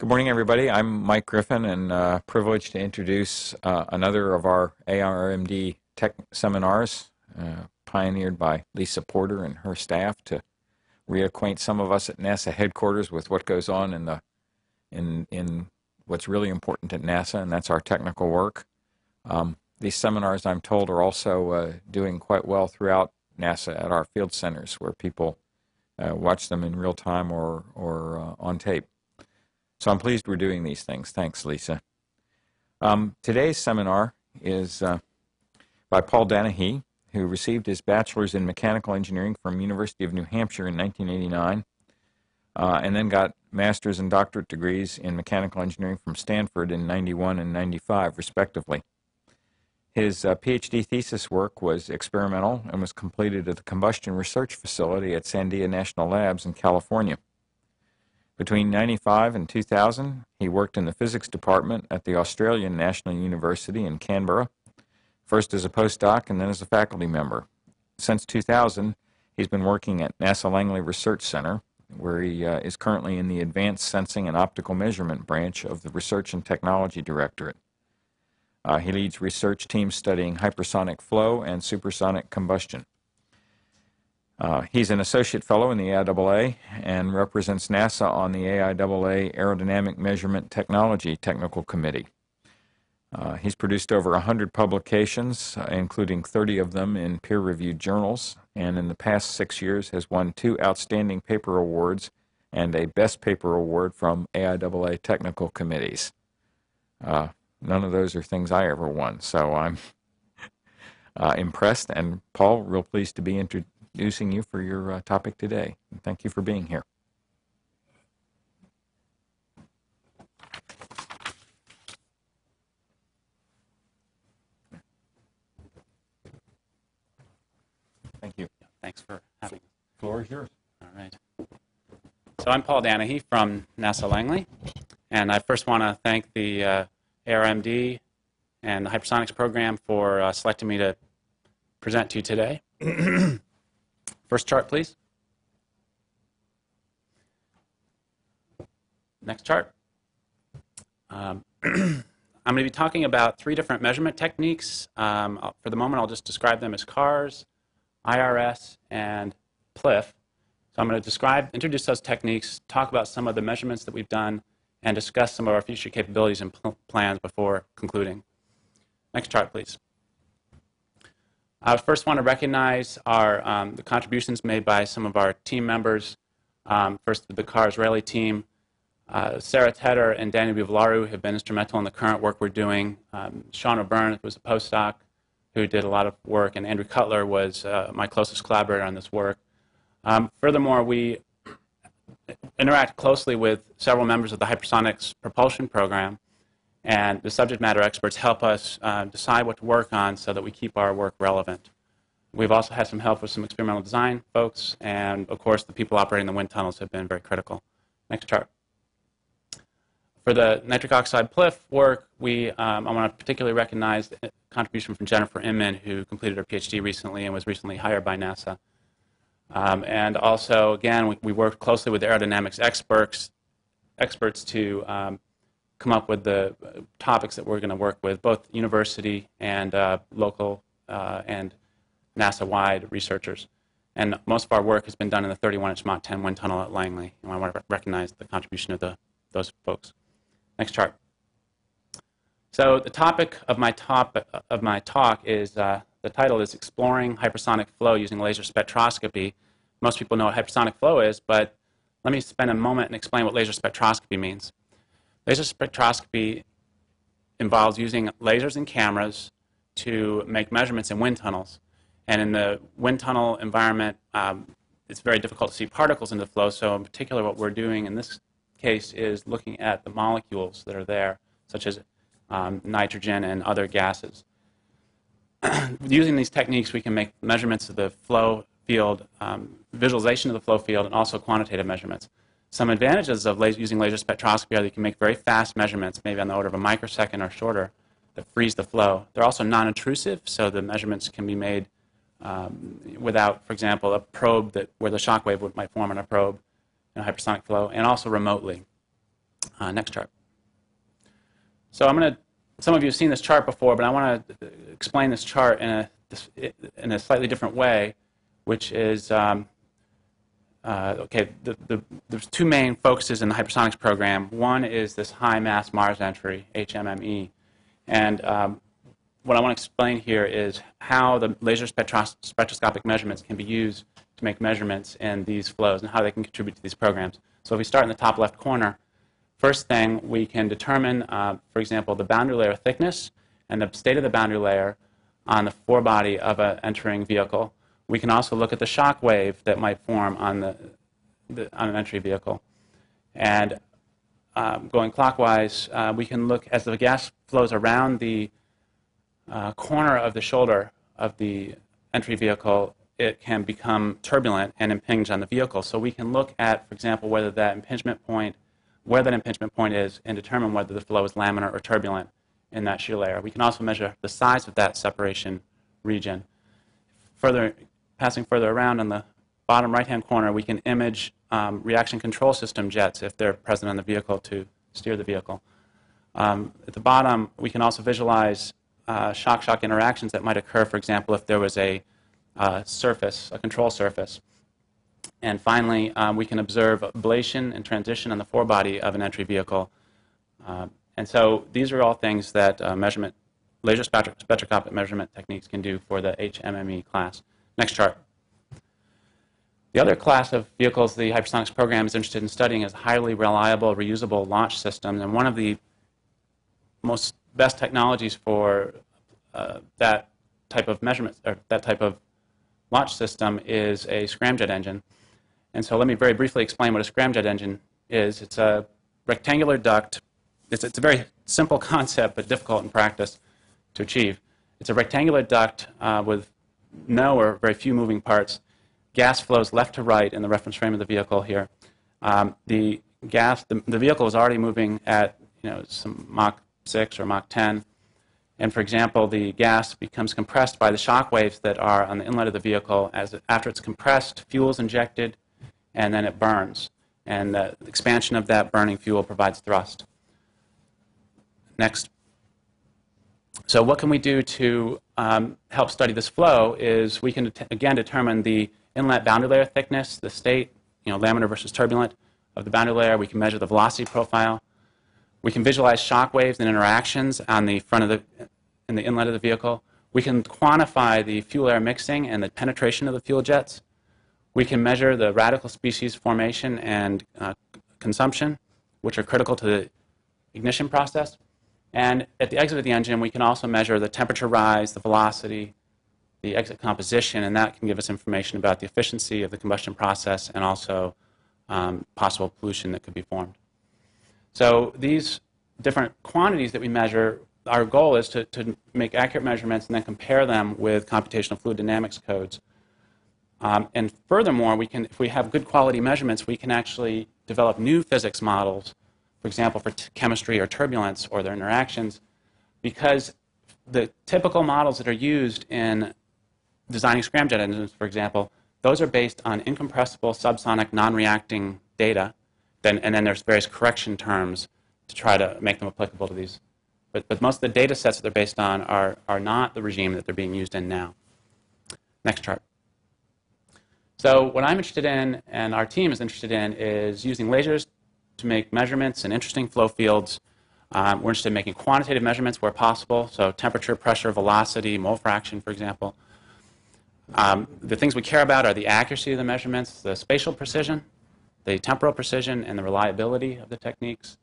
Good morning, everybody. I'm Mike Griffin, and privileged to introduce another of our ARMD tech seminars, pioneered by Lisa Porter and her staff to reacquaint some of us at NASA headquarters with what goes on in what's really important at NASA, and that's our technical work. These seminars, I'm told, are also doing quite well throughout NASA at our field centers, where people watch them in real time or on tape. So I'm pleased we're doing these things. Thanks, Lisa. Today's seminar is by Paul Danahy, who received his bachelor's in mechanical engineering from University of New Hampshire in 1989, and then got master's and doctorate degrees in mechanical engineering from Stanford in 91 and 95, respectively. His PhD thesis work was experimental and was completed at the Combustion Research Facility at Sandia National Labs in California. Between 1995 and 2000, he worked in the physics department at the Australian National University in Canberra, first as a postdoc and then as a faculty member. Since 2000, he's been working at NASA Langley Research Center, where he is currently in the Advanced Sensing and Optical Measurement branch of the Research and Technology Directorate. He leads research teams studying hypersonic flow and supersonic combustion. He's an associate fellow in the AIAA and represents NASA on the AIAA Aerodynamic Measurement Technology Technical Committee. He's produced over 100 publications, including 30 of them in peer-reviewed journals, and in the past 6 years has won 2 Outstanding Paper Awards and a Best Paper Award from AIAA technical committees. None of those are things I ever won, so I'm impressed. And Paul, real pleased to be introducing you for your topic today. Thank you for being here. Thank you. Thanks for having me. The floor is yours. All right. So I'm Paul Danahy from NASA Langley, and I first want to thank the ARMD and the Hypersonics program for selecting me to present to you today. First chart, please. Next chart. I'm going to be talking about 3 different measurement techniques. For the moment, I'll just describe them as CARS, IRS, and PLIF. So I'm going to introduce those techniques, talk about some of the measurements that we've done, and discuss some of our future capabilities and plans before concluding. Next chart, please. I first want to recognize the contributions made by some of our team members. First, the CARS Raleigh team. Sarah Tedder and Daniel Buvlaru have been instrumental in the current work we're doing. Sean O'Byrne was a postdoc who did a lot of work, and Andrew Cutler was my closest collaborator on this work. Furthermore, we interact closely with several members of the Hypersonics propulsion program, and the subject matter experts help us decide what to work on so that we keep our work relevant. We've also had some help with some experimental design folks, and of course the people operating the wind tunnels have been very critical. Next chart. For the nitric oxide PLIF work, I want to particularly recognize the contribution from Jennifer Inman, who completed her PhD recently and was recently hired by NASA. And also, again, we worked closely with the aerodynamics experts to come up with the topics that we're going to work with, both university and local and NASA-wide researchers. And most of our work has been done in the 31-inch Mach 10 wind tunnel at Langley, and I want to recognize the contribution of those folks. Next chart. So the topic of my talk is, the title is Exploring Hypersonic Flow Using Laser Spectroscopy. Most people know what hypersonic flow is, but let me spend a moment and explain what laser spectroscopy means. Laser spectroscopy involves using lasers and cameras to make measurements in wind tunnels. And in the wind tunnel environment, it's very difficult to see particles in the flow, so in particular what we're doing in this case is looking at the molecules that are there, such as nitrogen and other gases. Using these techniques, we can make measurements of the flow field, visualization of the flow field, and also quantitative measurements. Some advantages of using laser spectroscopy are that you can make very fast measurements, maybe on the order of a microsecond or shorter, that freeze the flow. They're also non-intrusive, so the measurements can be made without, for example, a probe where the shock wave might form on a probe in a hypersonic flow, and also remotely. Next chart. So some of you have seen this chart before, but I want to explain this chart in a slightly different way, which is, okay, there's two main focuses in the hypersonics program. One is this high mass Mars entry, HMME. And what I want to explain here is how the laser spectroscopic measurements can be used to make measurements in these flows and how they can contribute to these programs. So if we start in the top left corner, first thing we can determine, for example, the boundary layer thickness and the state of the boundary layer on the forebody of an entering vehicle. We can also look at the shock wave that might form on an entry vehicle. And going clockwise, we can look as the gas flows around the corner of the shoulder of the entry vehicle, it can become turbulent and impinge on the vehicle. So we can look at, for example, where that impingement point is and determine whether the flow is laminar or turbulent in that shear layer. We can also measure the size of that separation region. Passing further around on the bottom right-hand corner, we can image reaction control system jets if they're present on the vehicle to steer the vehicle. At the bottom, we can also visualize shock-shock interactions that might occur, for example, if there was a control surface. And finally, we can observe ablation and transition on the forebody of an entry vehicle. And so these are all things that laser spectroscopic measurement techniques can do for the HMME class. Next chart. The other class of vehicles the hypersonics program is interested in studying is highly reliable, reusable launch systems. And one of the best technologies for that type of measurement, or that type of launch system, is a scramjet engine. And so let me very briefly explain what a scramjet engine is. It's a rectangular duct. It's a very simple concept, but difficult in practice to achieve. It's a rectangular duct with no or very few moving parts. Gas flows left to right in the reference frame of the vehicle here. The vehicle is already moving at some Mach 6 or Mach 10. And for example, the gas becomes compressed by the shock waves that are on the inlet of the vehicle. After it's compressed, fuel is injected, and then it burns. And the expansion of that burning fuel provides thrust. Next. So what can we do to help study this flow is we can, again, determine the inlet boundary layer thickness, the state, laminar versus turbulent of the boundary layer. We can measure the velocity profile. We can visualize shock waves and interactions on the in the inlet of the vehicle. We can quantify the fuel air mixing and the penetration of the fuel jets. We can measure the radical species formation and consumption, which are critical to the ignition process. And at the exit of the engine, we can also measure the temperature rise, the velocity, the exit composition, and that can give us information about the efficiency of the combustion process and also possible pollution that could be formed. So these different quantities that we measure, our goal is to make accurate measurements and then compare them with computational fluid dynamics codes. And furthermore, if we have good quality measurements, we can actually develop new physics models, for example, for chemistry or turbulence or their interactions, because the typical models that are used in designing scramjet engines, for example, those are based on incompressible subsonic non-reacting data, and then there's various correction terms to try to make them applicable to these. But most of the data sets that they're based on are not the regime that they're being used in now. Next chart. So what I'm interested in, and our team is interested in, is using lasers to make measurements in interesting flow fields. We're interested in making quantitative measurements where possible, so temperature, pressure, velocity, mole fraction, for example. The things we care about are the accuracy of the measurements, the spatial precision, the temporal precision, and the reliability of the techniques.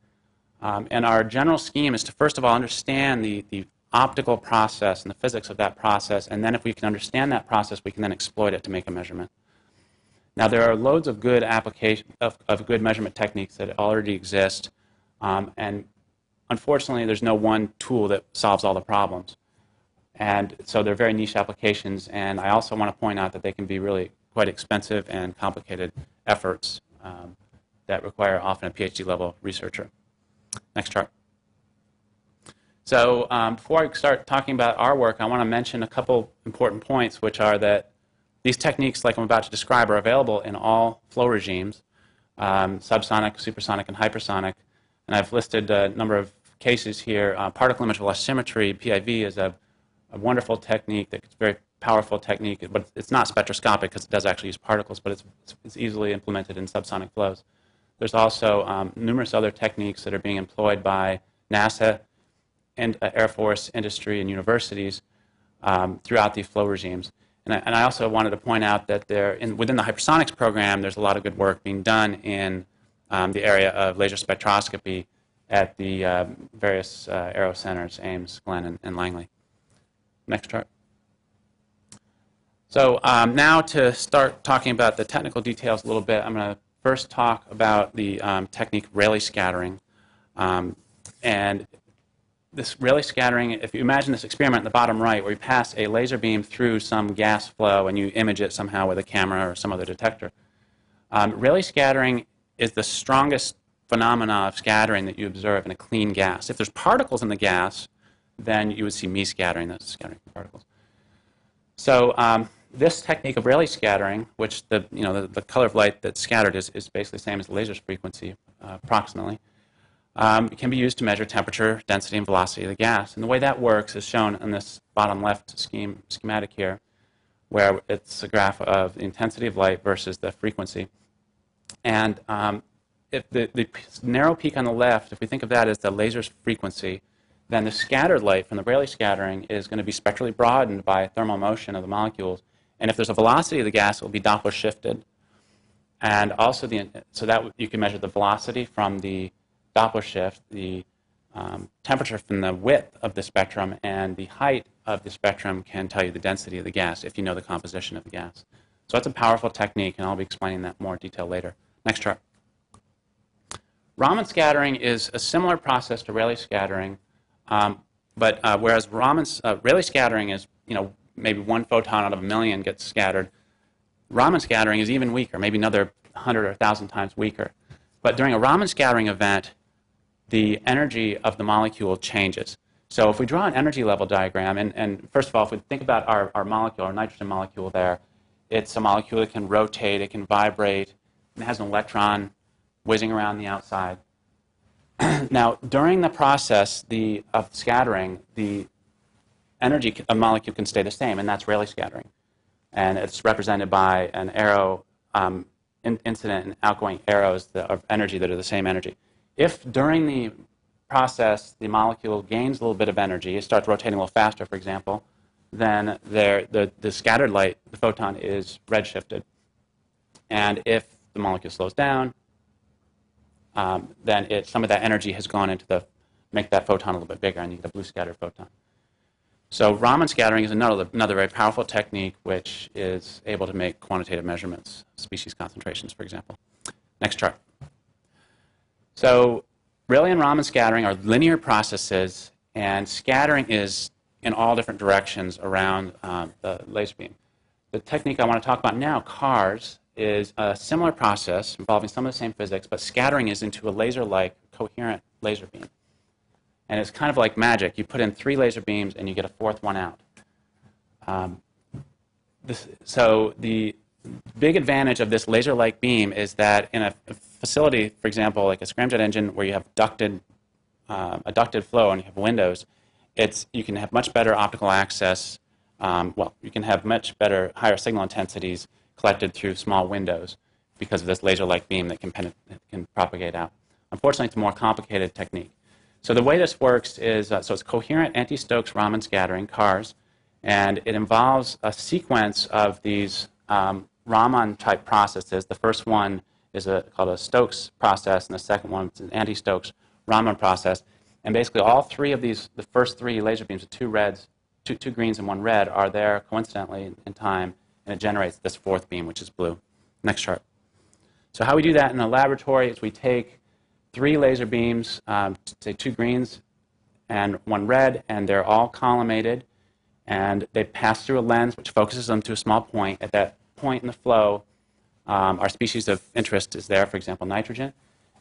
And our general scheme is to, first of all, understand the optical process and the physics of that process, and then if we can understand that process, we can then exploit it to make a measurement. Now, there are loads of good of good measurement techniques that already exist, and unfortunately, there's no one tool that solves all the problems. And so they're very niche applications, and I also want to point out that they can be really quite expensive and complicated efforts that require often a PhD-level researcher. Next chart. So before I start talking about our work, I want to mention a couple important points, which are that these techniques, like I'm about to describe, are available in all flow regimes, subsonic, supersonic, and hypersonic. And I've listed a number of cases here. Particle image velocimetry, PIV, is a wonderful technique that's very powerful technique, but it's not spectroscopic because it does actually use particles, but it's easily implemented in subsonic flows. There's also numerous other techniques that are being employed by NASA and Air Force, industry, and universities throughout these flow regimes. And I also wanted to point out that within the Hypersonics program, there's a lot of good work being done in the area of laser spectroscopy at the various aero centers, Ames, Glenn, and Langley. Next chart. So now to start talking about the technical details a little bit, I'm going to first talk about the technique Rayleigh scattering. And this Rayleigh scattering, if you imagine this experiment in the bottom right where you pass a laser beam through some gas flow and you image it somehow with a camera or some other detector. Rayleigh scattering is the strongest phenomena of scattering that you observe in a clean gas. If there's particles in the gas, then you would see me scattering, that's scattering particles. So this technique of Rayleigh scattering, which the color of light that's scattered is basically the same as the laser's frequency approximately, can be used to measure temperature, density, and velocity of the gas. And the way that works is shown in this bottom left schematic here, where it's a graph of the intensity of light versus the frequency. And if the narrow peak on the left, if we think of that as the laser's frequency, then the scattered light from the Rayleigh scattering is going to be spectrally broadened by thermal motion of the molecules. And if there's a velocity of the gas, it will be Doppler shifted. And also, so that you can measure the velocity from the Doppler shift, the temperature from the width of the spectrum, and the height of the spectrum can tell you the density of the gas if you know the composition of the gas. So that's a powerful technique, and I'll be explaining that in more detail later. Next chart. Raman scattering is a similar process to Rayleigh scattering, but whereas Rayleigh scattering is, maybe one photon out of a million gets scattered, Raman scattering is even weaker, maybe another 100 or 1,000 times weaker. But during a Raman scattering event, the energy of the molecule changes. So if we draw an energy level diagram, and first of all, if we think about our molecule, our nitrogen molecule there, it's a molecule that can rotate, it can vibrate, and it has an electron whizzing around the outside. Now, during the process of scattering, the energy of a molecule can stay the same, and that's Rayleigh scattering. And it's represented by an arrow incident and outgoing arrows of energy that are the same energy. If during the process the molecule gains a little bit of energy, it starts rotating a little faster, for example, then the scattered light, the photon, is redshifted. And if the molecule slows down, then some of that energy has gone into make that photon a little bit bigger, and you get a blue scattered photon. So Raman scattering is another very powerful technique which is able to make quantitative measurements, species concentrations, for example. Next chart. So Rayleigh and Raman scattering are linear processes, and scattering is in all different directions around the laser beam. The technique I want to talk about now, CARS, is a similar process involving some of the same physics, but scattering is into a laser-like coherent laser beam. And it's kind of like magic. You put in 3 laser beams and you get a 4th one out. So the big advantage of this laser-like beam is that in a facility, for example, like a scramjet engine where you have a ducted flow and you have windows, you can have much better optical access. You can have much better, higher signal intensities collected through small windows because of this laser-like beam that can propagate out. Unfortunately, it's a more complicated technique. So the way this works is, so it's coherent anti-Stokes Raman scattering, CARS, and it involves a sequence of these Raman-type processes. The first one is called a Stokes process, and the second one is an anti-Stokes Raman process. And basically all 3 of these, the first 3 laser beams, 2 reds, 2 greens and 1 red, are there coincidentally in time, and it generates this 4th beam, which is blue. Next chart. So how we do that in the laboratory is we take 3 laser beams, say 2 greens and 1 red, and they're all collimated, and they pass through a lens which focuses them to a small point. At that point in the flow, our species of interest is there, for example, nitrogen,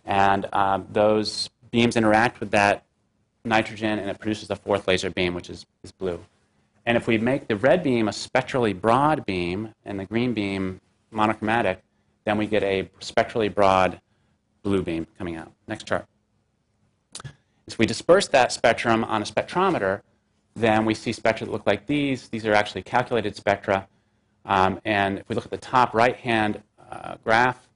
and those beams interact with that nitrogen, and it produces a 4th laser beam, which is blue. And if we make the red beam a spectrally broad beam and the green beam monochromatic, then we get a spectrally broad blue beam coming out. Next chart. If we disperse that spectrum on a spectrometer, then we see spectra that look like these. These are actually calculated spectra. And if we look at the top right-hand graph,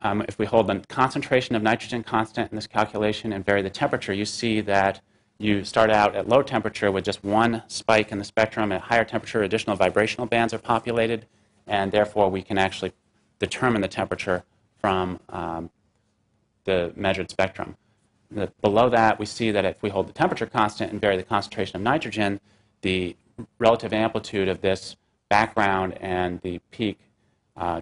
if we hold the concentration of nitrogen constant in this calculation and vary the temperature, you see that you start out at low temperature with just one spike in the spectrum. At higher temperature, additional vibrational bands are populated, and therefore we can actually determine the temperature from the measured spectrum. Below that, we see that if we hold the temperature constant and vary the concentration of nitrogen, the relative amplitude of this background and the peak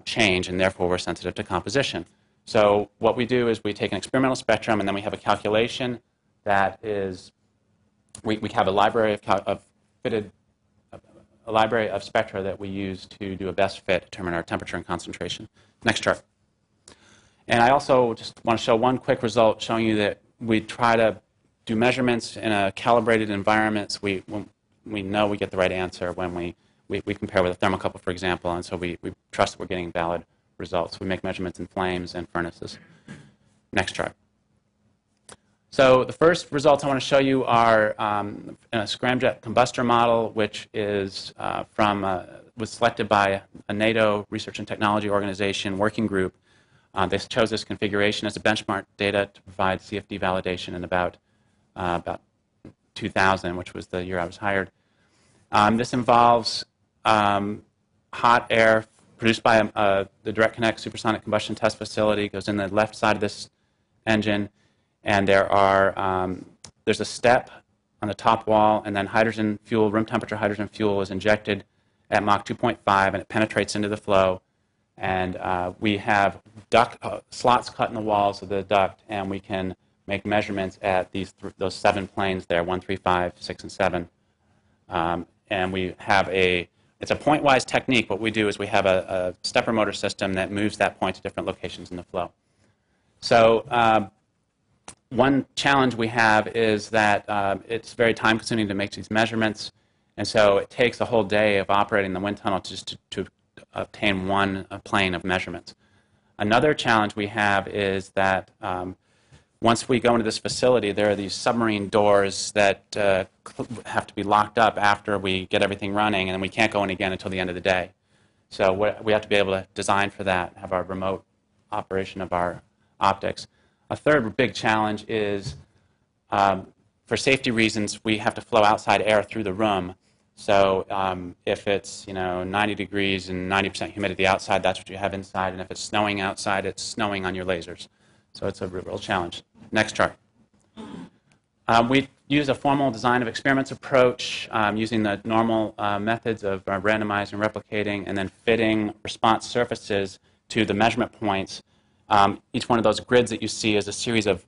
change, and therefore we're sensitive to composition. So what we do is we take an experimental spectrum, and then we have a calculation that is, we have a library a library of spectra that we use to do a best fit, determine our temperature and concentration. Next chart. And I also just want to show one quick result showing you that we try to do measurements in a calibrated environment, so we know we get the right answer when we compare with a thermocouple, for example, and so we trust that we're getting valid results. We make measurements in flames and furnaces. Next chart. So the first results I want to show you are in a scramjet combustor model, which is was selected by a NATO Research and Technology Organization working group. They chose this configuration as a benchmark data to provide CFD validation in about 2000, which was the year I was hired. This involves hot air produced by the direct connect supersonic combustion test facility. It goes in the left side of this engine, and there's a step on the top wall, and then hydrogen fuel, room temperature hydrogen fuel, is injected at Mach 2.5, and it penetrates into the flow. And we have slots cut in the walls of the duct, and we can make measurements at those 7 planes there, 1, 3, 5, 6, and 7. And we have it's a point-wise technique. What we do is we have a stepper motor system that moves that point to different locations in the flow. So one challenge we have is that it's very time-consuming to make these measurements, and so it takes a whole day of operating the wind tunnel just to obtain one plane of measurements. Another challenge we have is that once we go into this facility, there are these submarine doors that have to be locked up after we get everything running, and we can't go in again until the end of the day. So we have to be able to design for that, have our remote operation of our optics. A third big challenge is, for safety reasons, we have to flow outside air through the room. So if it's 90 degrees and 90% humidity outside, that's what you have inside. And if it's snowing outside, it's snowing on your lasers. So it's a real challenge. Next chart. We use a formal design of experiments approach using the normal methods of randomizing, replicating, and then fitting response surfaces to the measurement points. Each one of those grids that you see is a series of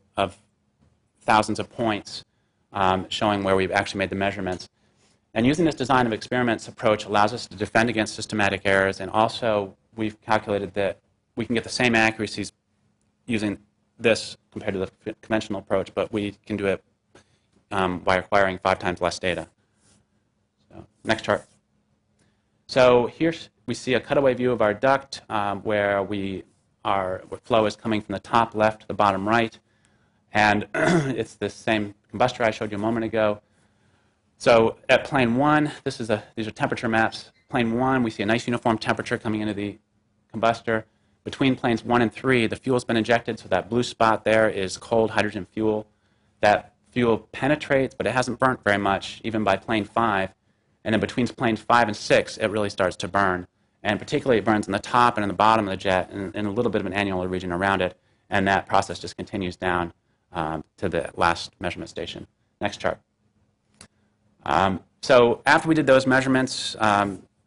thousands of points showing where we've actually made the measurements. And using this design of experiments approach allows us to defend against systematic errors, and also we've calculated that we can get the same accuracies using this compared to the conventional approach, but we can do it by acquiring 5 times less data. So, next chart. So here we see a cutaway view of our duct where flow is coming from the top left to the bottom right, and it's the same combustor I showed you a moment ago. So at plane 1, these are temperature maps. Plane 1, we see a nice uniform temperature coming into the combustor. Between planes 1 and 3, the fuel's been injected, so that blue spot there is cold hydrogen fuel. That fuel penetrates, but it hasn't burnt very much, even by plane 5. And then between planes 5 and 6, it really starts to burn. And particularly it burns in the top and in the bottom of the jet and a little bit of an annular region around it. And that process just continues down to the last measurement station. Next chart. So after we did those measurements,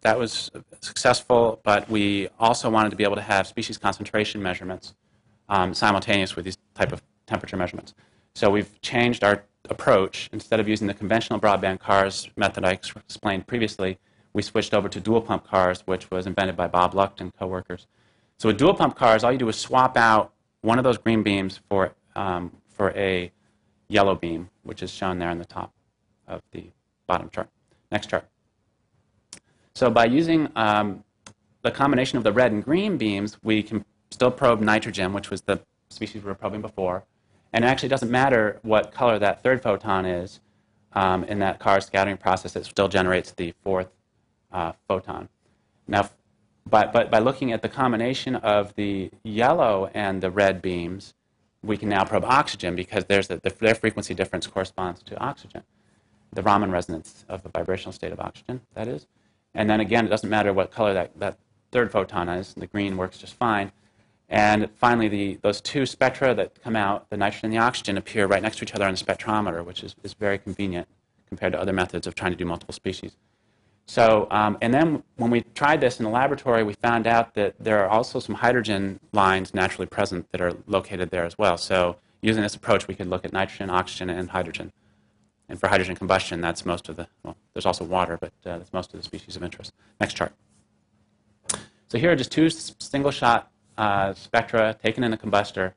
that was successful, but we also wanted to be able to have species concentration measurements simultaneous with these type of temperature measurements. So we've changed our approach. Instead of using the conventional broadband cars method I explained previously, we switched over to dual pump cars, which was invented by Bob Lucht and co-workers. So with dual pump cars, all you do is swap out one of those green beams for a yellow beam, which is shown there on the top of the bottom chart. Next chart. So by using the combination of the red and green beams, we can still probe nitrogen, which was the species we were probing before, And it actually doesn't matter what color that third photon is in that Carr's scattering process, it still generates the fourth photon. Now, but by looking at the combination of the yellow and the red beams, we can now probe oxygen because their frequency difference corresponds to oxygen, the Raman resonance of the vibrational state of oxygen, that is. And then again, it doesn't matter what color that third photon is. The green works just fine. And finally, those two spectra that come out, the nitrogen and the oxygen, appear right next to each other on the spectrometer, which is very convenient compared to other methods of trying to do multiple species. So, and then when we tried this in the laboratory, we found out that there are also some hydrogen lines naturally present that are located there as well. So using this approach, we could look at nitrogen, oxygen, and hydrogen. And for hydrogen combustion, that's most of the, well, there's also water, but that's most of the species of interest. Next chart. So here are just two single-shot spectra taken in a combustor.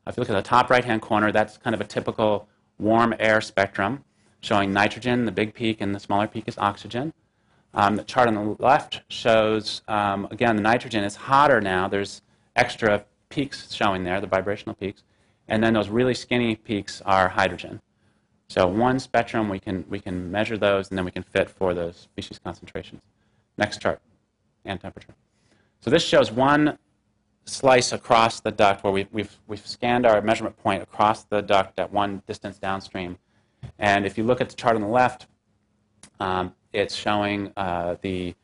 If you look at the top right-hand corner, that's kind of a typical warm air spectrum showing nitrogen, the big peak, and the smaller peak is oxygen. The chart on the left shows, again, the nitrogen is hotter now. There's extra peaks showing there, the vibrational peaks. And then those really skinny peaks are hydrogen. So one spectrum, we can measure those, and then we can fit for those species concentrations. Next chart, and temperature. So this shows one slice across the duct where we've scanned our measurement point across the duct at one distance downstream. And if you look at the chart on the left, it's showing the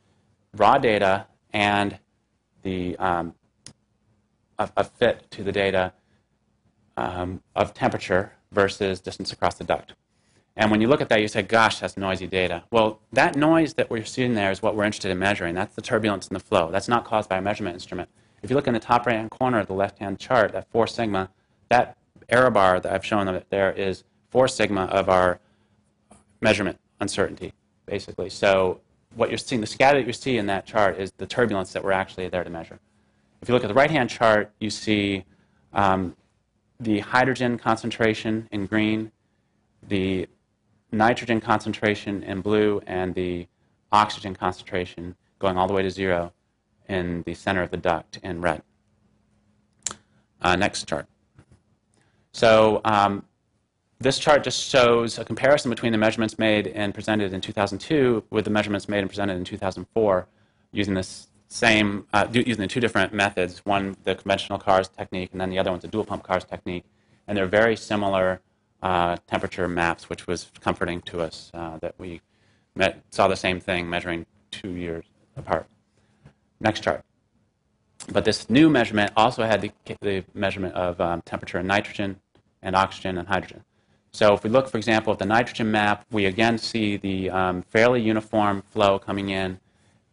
raw data and the a fit to the data of temperature versus distance across the duct. And when you look at that, you say, gosh, that's noisy data. Well, that noise that we're seeing there is what we're interested in measuring. That's the turbulence in the flow. That's not caused by a measurement instrument. If you look in the top right-hand corner of the left-hand chart, that 4 sigma, that error bar that I've shown there is 4 sigma of our measurement uncertainty, basically. So what you're seeing, the scatter that you see in that chart is the turbulence that we're actually there to measure. If you look at the right-hand chart, you see the hydrogen concentration in green, the nitrogen concentration in blue, and the oxygen concentration going all the way to 0 in the center of the duct in red. Next chart. So this chart just shows a comparison between the measurements made and presented in 2002 with the measurements made and presented in 2004 using this same, using the two different methods, one the conventional Carr's technique and then the other one's a dual pump Carr's technique. And they're very similar temperature maps, which was comforting to us that we saw the same thing measuring 2 years apart. Next chart. But this new measurement also had the measurement of temperature in nitrogen and oxygen and hydrogen. So if we look, for example, at the nitrogen map, we again see the fairly uniform flow coming in.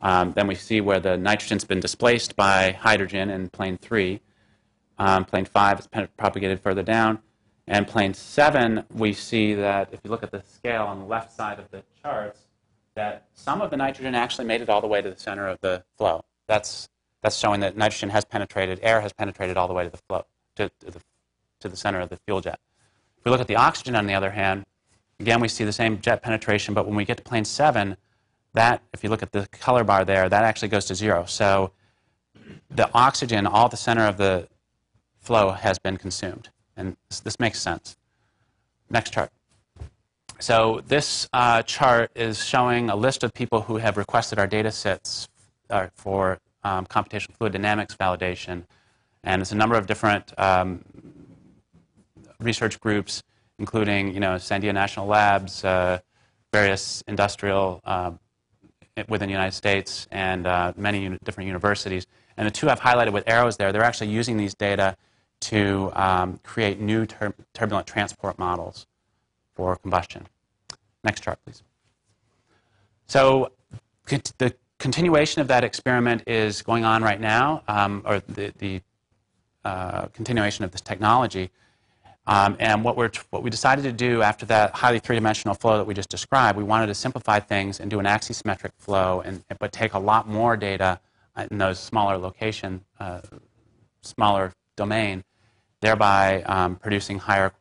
Then we see where the nitrogen's been displaced by hydrogen in plane 3. Plane 5 is propagated further down. And plane 7, we see that if you look at the scale on the left side of the charts, that some of the nitrogen actually made it all the way to the center of the flow. That's showing that nitrogen has penetrated, air has penetrated all the way to the flow, to the center of the fuel jet. If we look at the oxygen, on the other hand, again, we see the same jet penetration, but when we get to plane 7, that, if you look at the color bar there, that actually goes to 0. So the oxygen, all at the center of the flow, has been consumed. And this makes sense. Next chart. So this chart is showing a list of people who have requested our data sets for computational fluid dynamics validation. And it's a number of different research groups, including, Sandia National Labs, various industrial within the United States, and many different universities. And the two I've highlighted with arrows there, they're actually using these data to create new turbulent transport models for combustion. Next chart, please. So the continuation of that experiment is going on right now, or the continuation of this technology. And what we decided to do after that highly three-dimensional flow that we just described, we wanted to simplify things and do an axisymmetric flow, but take a lot more data in those smaller location, smaller domain, thereby producing higher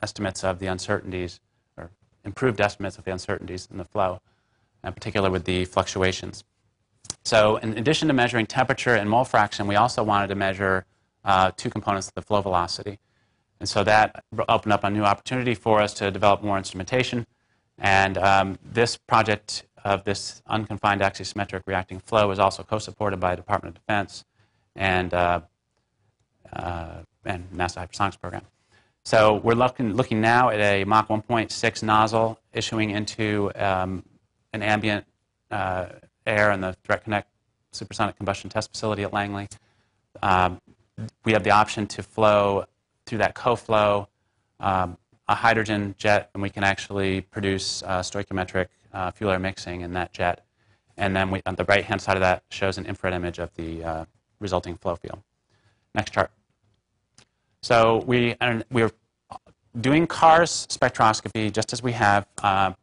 estimates of the uncertainties, or improved estimates of the uncertainties in the flow, in particular with the fluctuations. So in addition to measuring temperature and mole fraction, we also wanted to measure two components of the flow velocity. And so that opened up a new opportunity for us to develop more instrumentation. And this project of this unconfined axisymmetric reacting flow is also co-supported by the Department of Defense and NASA Hypersonics program. So we're looking now at a Mach 1.6 nozzle issuing into an ambient air in the Direct Connect Supersonic Combustion Test Facility at Langley. We have the option to flow through that co-flow a hydrogen jet, and we can actually produce stoichiometric fuel air mixing in that jet. And then on the right-hand side of that shows an infrared image of the resulting flow field. Next chart. So we're doing CARS spectroscopy just as we have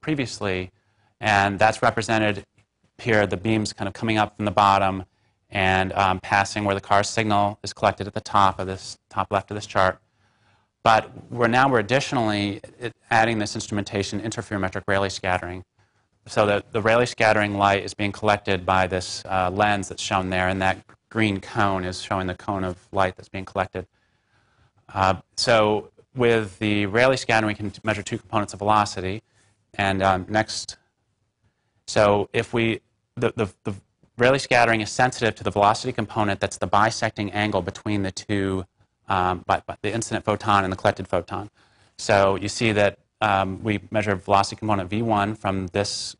previously, and that's represented here, the beams kind of coming up from the bottom and passing where the CARS signal is collected at the top of this, top left of this chart. But we're additionally adding this instrumentation, interferometric Rayleigh scattering, so that the Rayleigh scattering light is being collected by this lens that's shown there, and that green cone is showing the cone of light that's being collected. So with the Rayleigh scattering, we can measure two components of velocity. And next, so if the Rayleigh scattering is sensitive to the velocity component, that's the bisecting angle between the two, the incident photon and the collected photon. So you see that we measure velocity component V1 from this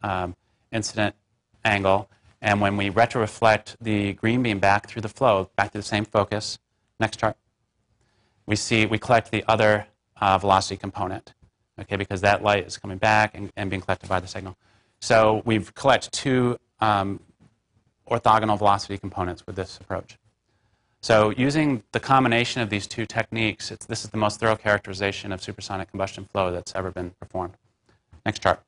incident angle, and when we retroreflect the green beam back through the flow, back to the same focus, next chart, we collect the other velocity component, okay, because that light is coming back and being collected by the signal. So we've collected two orthogonal velocity components with this approach. So using the combination of these two techniques, this is the most thorough characterization of supersonic combustion flow that's ever been performed. Next chart.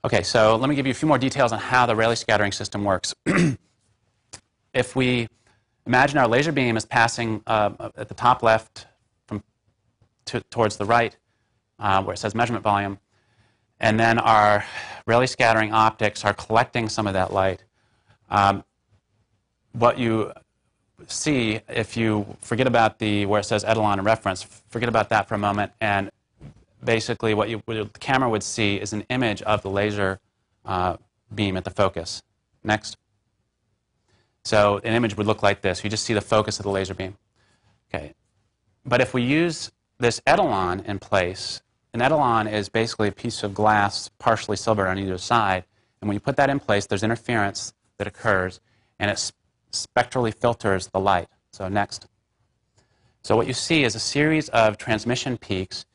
Okay, so let me give you a few more details on how the Rayleigh scattering system works. If we imagine our laser beam is passing at the top left towards the right, where it says measurement volume, and then our Rayleigh scattering optics are collecting some of that light. What you see, if you forget about where it says etalon and reference, forget about that for a moment, and basically what the camera would see is an image of the laser beam at the focus. Next. So an image would look like this. You just see the focus of the laser beam. Okay. But if we use this etalon in place, an etalon is basically a piece of glass partially silvered on either side, and when you put that in place, there's interference that occurs, and it spectrally filters the light. So next. So what you see is a series of transmission peaks,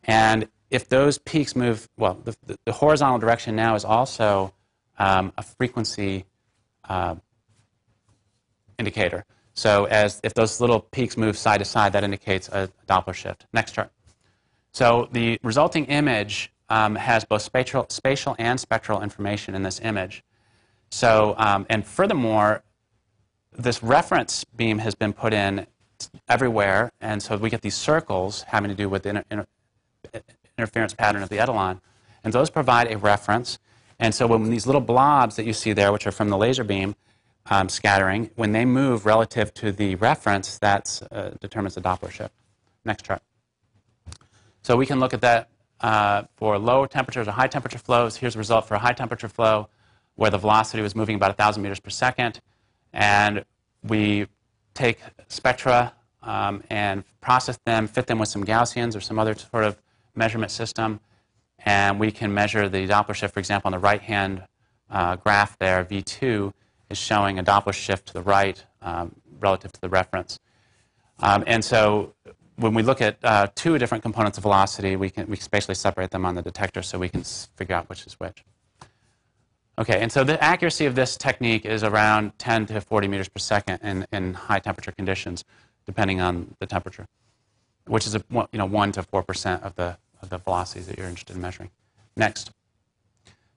and if those peaks move, well, the horizontal direction now is also a frequency indicator. So if those little peaks move side to side, that indicates a Doppler shift. Next chart. So the resulting image has both spatial and spectral information in this image. So, and furthermore, this reference beam has been put in everywhere, and so we get these circles having to do with the interference pattern of the etalon, and those provide a reference. And so when these little blobs that you see there, which are from the laser beam scattering, when they move relative to the reference, that determines the Doppler shift. Next chart. So we can look at that for low temperatures or high temperature flows. Here's a result for a high temperature flow where the velocity was moving about 1,000 meters per second. And we take spectra and process them, fit them with some Gaussians or some other sort of measurement system, and we can measure the Doppler shift. For example, on the right-hand graph there, V2 is showing a Doppler shift to the right relative to the reference. And so when we look at two different components of velocity, we spatially separate them on the detector so we can figure out which is which. Okay, and so the accuracy of this technique is around 10 to 40 meters per second in high temperature conditions, depending on the temperature, which is 1 to 4% of the velocities that you're interested in measuring. Next.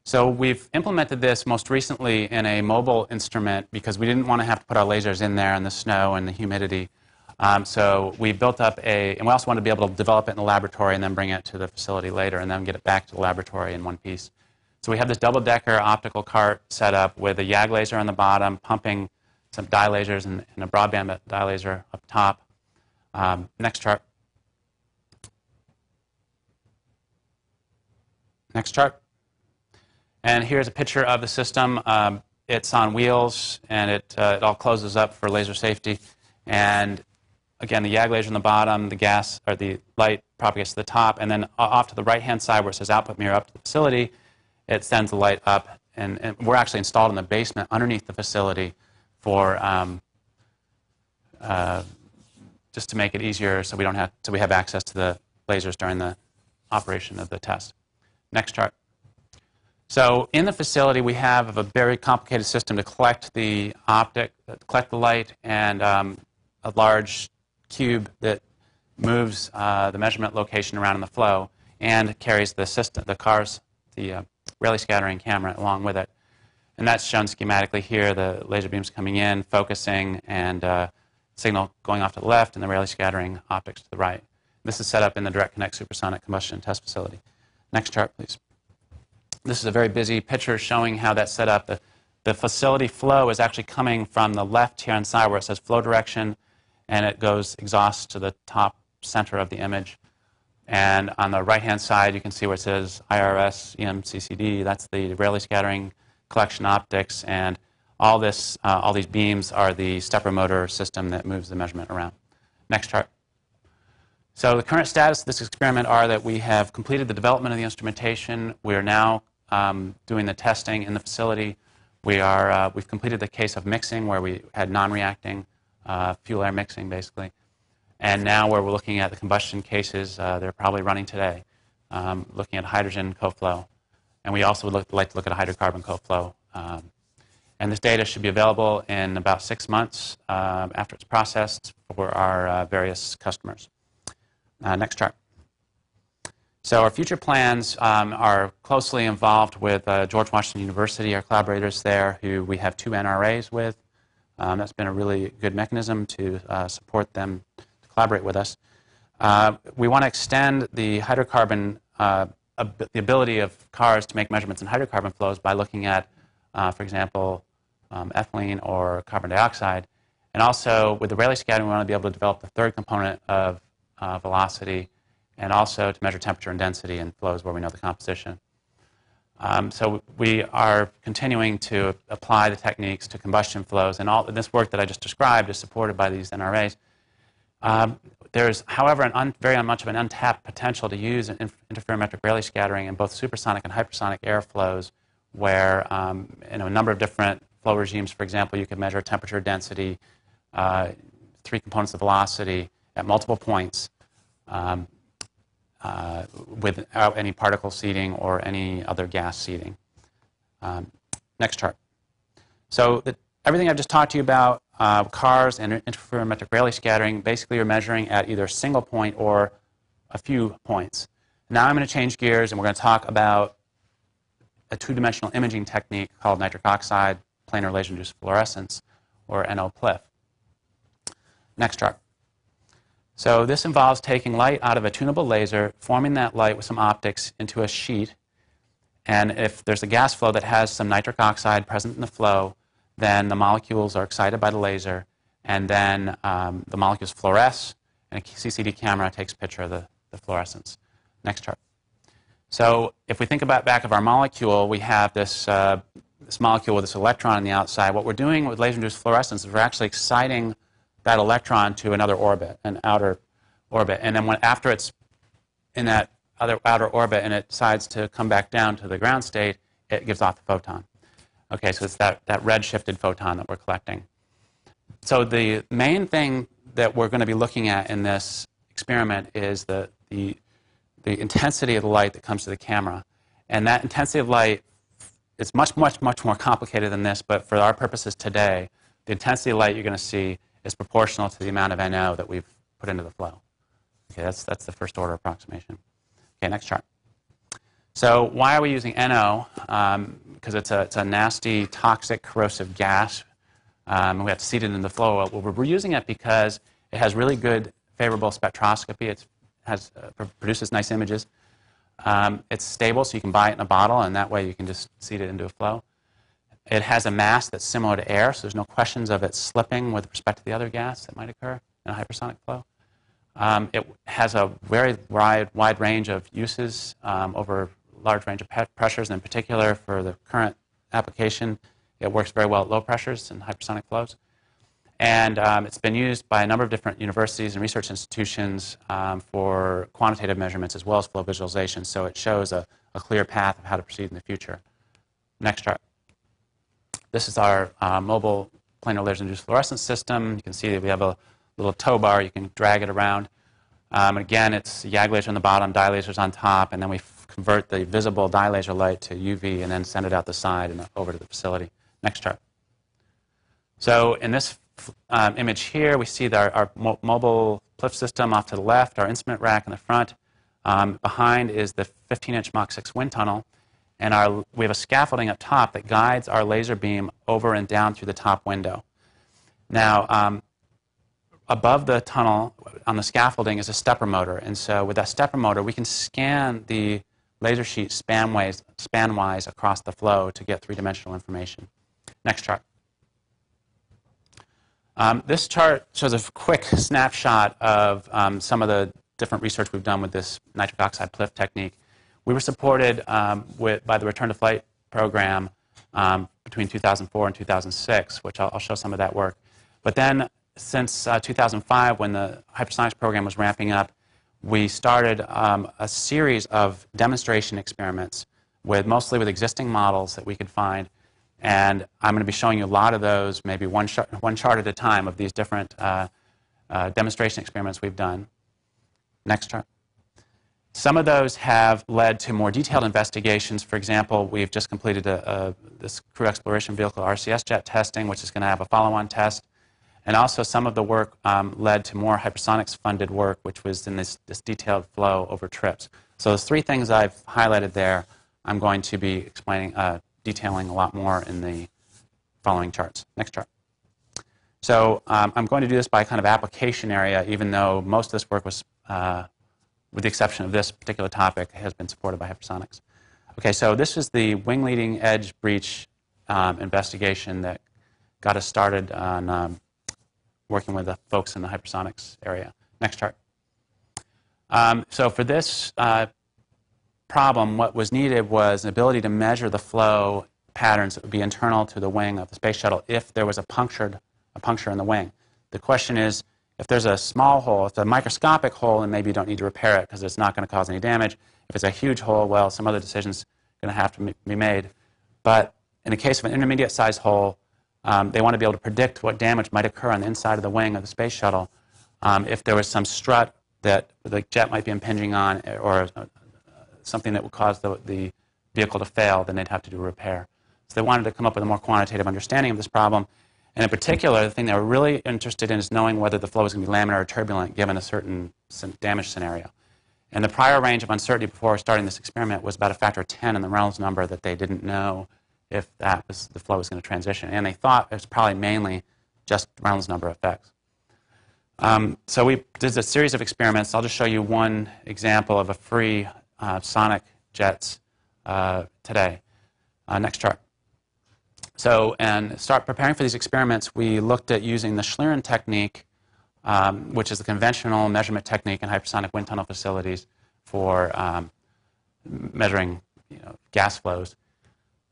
So we've implemented this most recently in a mobile instrument because we didn't want to have to put our lasers in there in the snow and the humidity. So we built up and we also wanted to be able to develop it in the laboratory and then bring it to the facility later and then get it back to the laboratory in one piece. So we have this double-decker optical cart set up with a YAG laser on the bottom, pumping some dye lasers and a broadband dye laser up top. Next chart. Next chart. And here's a picture of the system. It's on wheels, and it all closes up for laser safety. And again, the YAG laser on the bottom, the gas or the light propagates to the top, and then off to the right-hand side where it says output mirror up to the facility, it sends the light up. And we're actually installed in the basement underneath the facility for just to make it easier, so we have access to the lasers during the operation of the test. Next chart. So in the facility, we have a very complicated system to collect the collect the light, and a large cube that moves the measurement location around in the flow and carries the system, the Rayleigh scattering camera along with it. And that's shown schematically here, the laser beams coming in, focusing, and signal going off to the left, and the Rayleigh scattering optics to the right. This is set up in the direct connect supersonic combustion test facility. Next chart, please. This is a very busy picture showing how that's set up. The facility flow is actually coming from the left-hand side where it says flow direction, and it goes exhaust to the top center of the image. And on the right-hand side, you can see where it says IRS, EMCCD. That's the Rayleigh scattering collection optics, and all these beams are the stepper motor system that moves the measurement around. Next chart. So the current status of this experiment are that we have completed the development of the instrumentation. We are now doing the testing in the facility. We've completed the case of mixing where we had non-reacting fuel-air mixing, basically. And now we're looking at the combustion cases. They're probably running today, looking at hydrogen co-flow. And we also would like to look at a hydrocarbon co-flow. And this data should be available in about 6 months after it's processed for our various customers. Next chart. So our future plans are closely involved with George Washington University, our collaborators there, who we have 2 NRAs with. That's been a really good mechanism to support them to collaborate with us. We want to extend the hydrocarbon, the ability of cars to make measurements in hydrocarbon flows by looking at, for example, ethylene or carbon dioxide. And also, with the Rayleigh scattering, we want to be able to develop the third component of velocity, and also to measure temperature and density in flows where we know the composition. So we are continuing to apply the techniques to combustion flows, and all this work that I just described is supported by these NRAs. There's, however, very much of an untapped potential to use interferometric Rayleigh scattering in both supersonic and hypersonic airflows, where in a number of different flow regimes, for example, you can measure temperature, density, 3 components of velocity at multiple points without any particle seeding or any other gas seeding. Next chart. So everything I've just talked to you about, cars and interferometric Rayleigh scattering, basically you're measuring at either a single point or a few points. Now I'm going to change gears, and we're going to talk about a 2-dimensional imaging technique called nitric oxide planar laser-induced fluorescence, or NO-PLIF. Next chart. So this involves taking light out of a tunable laser, forming that light with some optics into a sheet, and if there's a gas flow that has some nitric oxide present in the flow, then the molecules are excited by the laser, and then the molecules fluoresce, and a CCD camera takes a picture of the fluorescence. Next chart. So if we think about back of our molecule, we have this molecule with this electron on the outside. What we're doing with laser-induced fluorescence is we're actually exciting that electron to another orbit, an outer orbit. And then after it's in that other outer orbit and it decides to come back down to the ground state, it gives off the photon. Okay, so it's that red-shifted photon that we're collecting. So the main thing that we're going to be looking at in this experiment is the intensity of the light that comes to the camera. And that intensity of light is much, much, much more complicated than this, but for our purposes today, the intensity of light you're going to see is proportional to the amount of NO that we've put into the flow. Okay, that's the first order approximation. Okay, next chart. So why are we using NO? Because it's a nasty, toxic, corrosive gas. We have to seed it in the flow. Well, we're using it because it has really good, favorable spectroscopy. It produces nice images. It's stable, so you can buy it in a bottle, and that way you can just seed it into a flow. It has a mass that's similar to air, so there's no questions of it slipping with respect to the other gas that might occur in a hypersonic flow. It has a very wide range of uses over large range of pressures, and in particular for the current application, it works very well at low pressures and hypersonic flows. And it's been used by a number of different universities and research institutions for quantitative measurements as well as flow visualization. So it shows a clear path of how to proceed in the future. Next chart. This is our mobile planar laser-induced fluorescence system. You can see that we have a little tow bar. You can drag it around. Again, it's YAG laser on the bottom, dye lasers on top, and then we convert the visible dye laser light to UV and then send it out the side and over to the facility. Next chart. So in this image here, we see our mobile PLIF system off to the left, our instrument rack in the front. Behind is the 15-inch Mach 6 wind tunnel. And we have a scaffolding up top that guides our laser beam over and down through the top window. Now, above the tunnel on the scaffolding is a stepper motor. And so with that stepper motor, we can scan the laser sheet span-wise across the flow to get three-dimensional information. Next chart. This chart shows a quick snapshot of some of the different research we've done with this nitric oxide PLIF technique. We were supported by the Return to Flight program between 2004 and 2006, which I'll show some of that work. But then since 2005, when the Hypersonics program was ramping up, we started a series of demonstration experiments mostly with existing models that we could find. And I'm going to be showing you a lot of those, maybe one chart at a time, of these different demonstration experiments we've done. Next chart. Some of those have led to more detailed investigations. For example, we've just completed this crew exploration vehicle RCS jet testing, which is going to have a follow-on test. And also some of the work led to more hypersonics-funded work, which was in this detailed flow over trips. So those three things I've highlighted there, I'm going to be explaining, detailing a lot more in the following charts. Next chart. So I'm going to do this by kind of application area, even though most of this work was, with the exception of this particular topic, has been supported by Hypersonics. Okay, so this is the wing leading edge breach investigation that got us started on working with the folks in the Hypersonics area. Next chart. So for this problem, what was needed was an ability to measure the flow patterns that would be internal to the wing of the space shuttle if there was a puncture in the wing. The question is, if there's a small hole, if it's a microscopic hole, then maybe you don't need to repair it because it's not going to cause any damage. If it's a huge hole, well, some other decision's going to have to be made. But in the case of an intermediate-sized hole, they want to be able to predict what damage might occur on the inside of the wing of the space shuttle. If there was some strut that the jet might be impinging on, or something that would cause the vehicle to fail, then they'd have to do a repair. So they wanted to come up with a more quantitative understanding of this problem. And in particular, the thing they were really interested in is knowing whether the flow was going to be laminar or turbulent given a certain damage scenario. And the prior range of uncertainty before starting this experiment was about a factor of 10 in the Reynolds number, that they didn't know if the flow was going to transition. And they thought it was probably mainly just Reynolds number effects. So we did a series of experiments. I'll just show you one example of a free sonic jets today. Next chart. So, and start preparing for these experiments, we looked at using the Schlieren technique, which is the conventional measurement technique in hypersonic wind tunnel facilities for measuring gas flows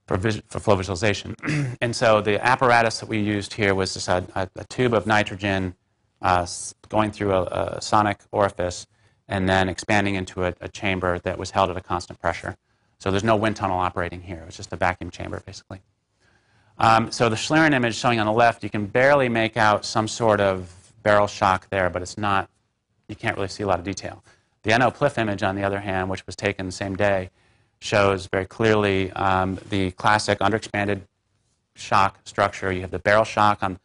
for flow visualization. And so the apparatus that we used here was just a tube of nitrogen going through a sonic orifice and then expanding into a chamber that was held at a constant pressure. So there's no wind tunnel operating here. It's just a vacuum chamber, basically. So the Schlieren image showing on the left, you can barely make out some sort of barrel shock there, but it's not, you can't really see a lot of detail. The NO-PLIF image, on the other hand, which was taken the same day, shows very clearly the classic underexpanded shock structure. You have the barrel shock on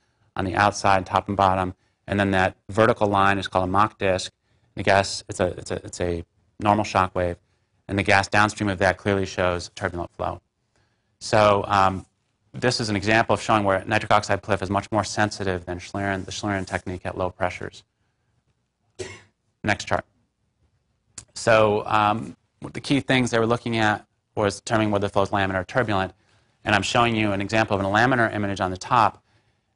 the outside, top and bottom, and then that vertical line is called a Mach disk. The gas, it's a normal shock wave, and the gas downstream of that clearly shows turbulent flow. So this is an example of showing where nitric oxide PLIF is much more sensitive than the Schlieren technique at low pressures. Next chart. So the key things they were looking at was determining whether the flow is laminar or turbulent. And I'm showing you an example of a laminar image on the top.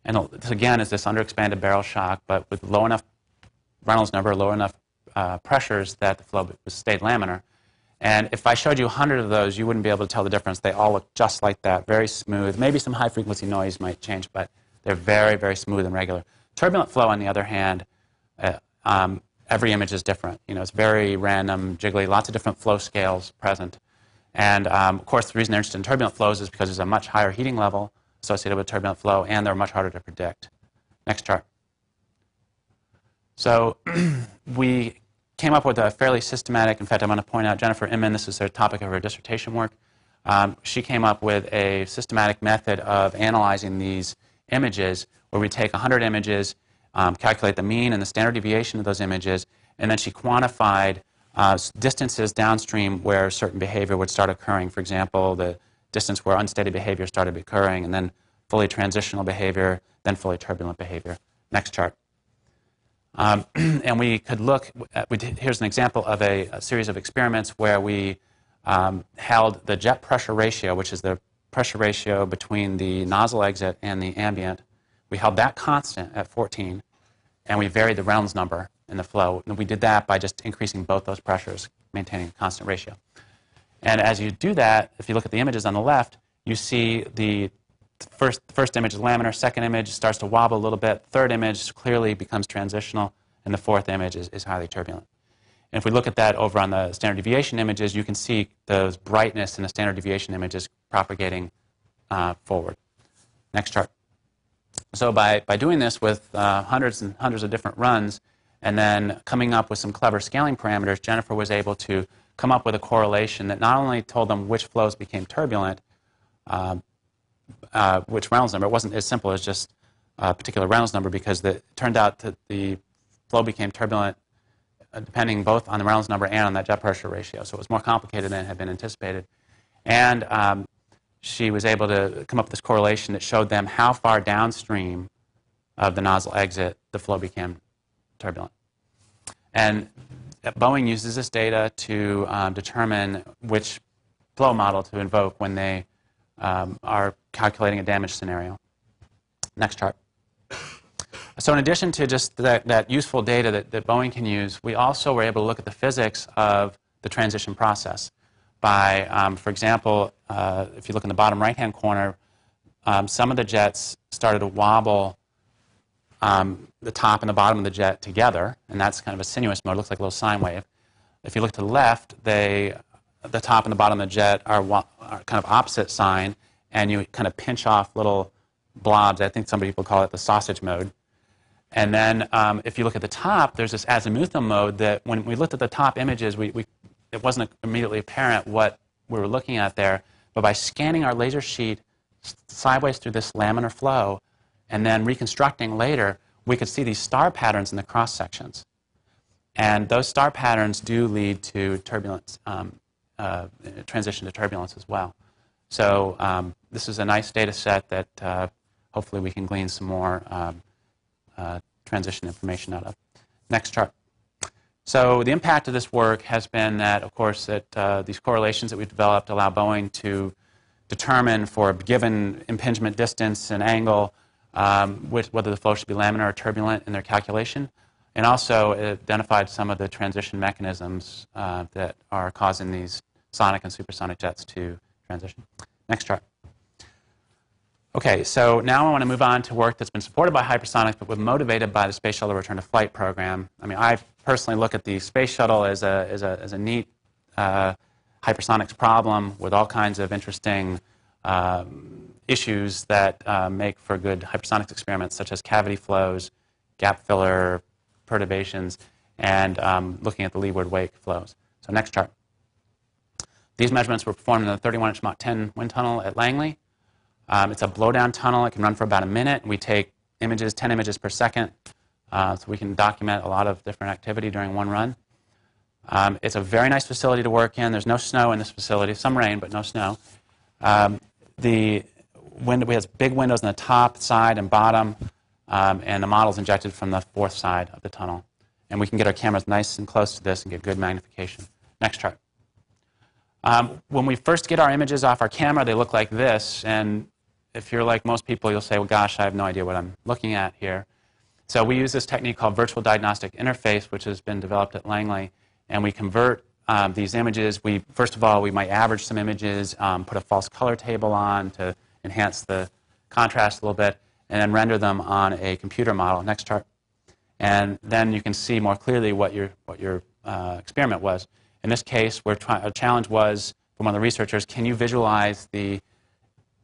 And this, again, is this underexpanded barrel shock, but with low enough Reynolds number, low enough pressures that the flow stayed laminar. And if I showed you 100 of those, you wouldn't be able to tell the difference. They all look just like that, very smooth. Maybe some high-frequency noise might change, but they're very, very smooth and regular. Turbulent flow, on the other hand, every image is different. You know, it's very random, jiggly, lots of different flow scales present. And, of course, the reason they're interested in turbulent flows is because there's a much higher heating level associated with turbulent flow, and they're much harder to predict. Next chart. So we came up with a fairly systematic, in fact, I'm going to point out Jennifer Inman, this is the topic of her dissertation work. She came up with a systematic method of analyzing these images where we take 100 images, calculate the mean and the standard deviation of those images, and then she quantified distances downstream where certain behavior would start occurring. For example, the distance where unsteady behavior started occurring, and then fully transitional behavior, then fully turbulent behavior. Next chart. And we could look, here's an example of a series of experiments where we held the jet pressure ratio, which is the pressure ratio between the nozzle exit and the ambient. We held that constant at 14, and we varied the Reynolds number in the flow. And we did that by just increasing both those pressures, maintaining a constant ratio. And as you do that, if you look at the images on the left, you see the first image is laminar, second image starts to wobble a little bit, third image clearly becomes transitional, and the fourth image is highly turbulent. And if we look at that over on the standard deviation images, you can see those brightness in the standard deviation images propagating forward. Next chart. So by doing this with hundreds and hundreds of different runs, and then coming up with some clever scaling parameters, Jennifer was able to come up with a correlation that not only told them which flows became turbulent, which Reynolds number. It wasn't as simple as just a particular Reynolds number, because it turned out that the flow became turbulent depending both on the Reynolds number and on that jet pressure ratio. So it was more complicated than had been anticipated. And she was able to come up with this correlation that showed them how far downstream of the nozzle exit the flow became turbulent. And Boeing uses this data to determine which flow model to invoke when they are calculating a damage scenario. Next chart. So in addition to just that useful data that Boeing can use, we also were able to look at the physics of the transition process by, for example, if you look in the bottom right-hand corner, some of the jets started to wobble the top and the bottom of the jet together, and that's kind of a sinuous mode. It looks like a little sine wave. If you look to the left, the top and the bottom of the jet are kind of opposite sign, and you kind of pinch off little blobs. I think some people call it the sausage mode. And then if you look at the top, there's this azimuthal mode that when we looked at the top images, it wasn't immediately apparent what we were looking at there. But by scanning our laser sheet sideways through this laminar flow and then reconstructing later, we could see these star patterns in the cross sections. And those star patterns do lead to turbulence, transition to turbulence as well. So this is a nice data set that hopefully we can glean some more transition information out of. Next chart. So the impact of this work has been that, of course, that these correlations that we've developed allow Boeing to determine for a given impingement distance and angle whether the flow should be laminar or turbulent in their calculation, and also it identified some of the transition mechanisms that are causing these sonic and supersonic jets to transition. Next chart. Okay, so now I want to move on to work that's been supported by hypersonics, but was motivated by the Space Shuttle Return to Flight program. I mean, I personally look at the Space Shuttle as a neat hypersonics problem with all kinds of interesting issues that make for good hypersonics experiments, such as cavity flows, gap filler, perturbations, and looking at the leeward wake flows. So next chart. These measurements were performed in the 31-inch Mach 10 wind tunnel at Langley. It's a blowdown tunnel. It can run for about a minute. We take images, 10 images per second, so we can document a lot of different activity during one run. It's a very nice facility to work in. There's no snow in this facility. Some rain, but no snow. We have big windows on the top, side, and bottom, and the model's injected from the fourth side of the tunnel. And we can get our cameras nice and close to this and get good magnification. Next chart. When we first get our images off our camera, they look like this. And if you're like most people, you'll say, well, gosh, I have no idea what I'm looking at here. So we use this technique called virtual diagnostic interface, which has been developed at Langley. And we convert these images, first of all, we might average some images, put a false color table on to enhance the contrast a little bit, and then render them on a computer model. Next chart. And then you can see more clearly what your experiment was. In this case, a challenge was from one of the researchers, can you visualize the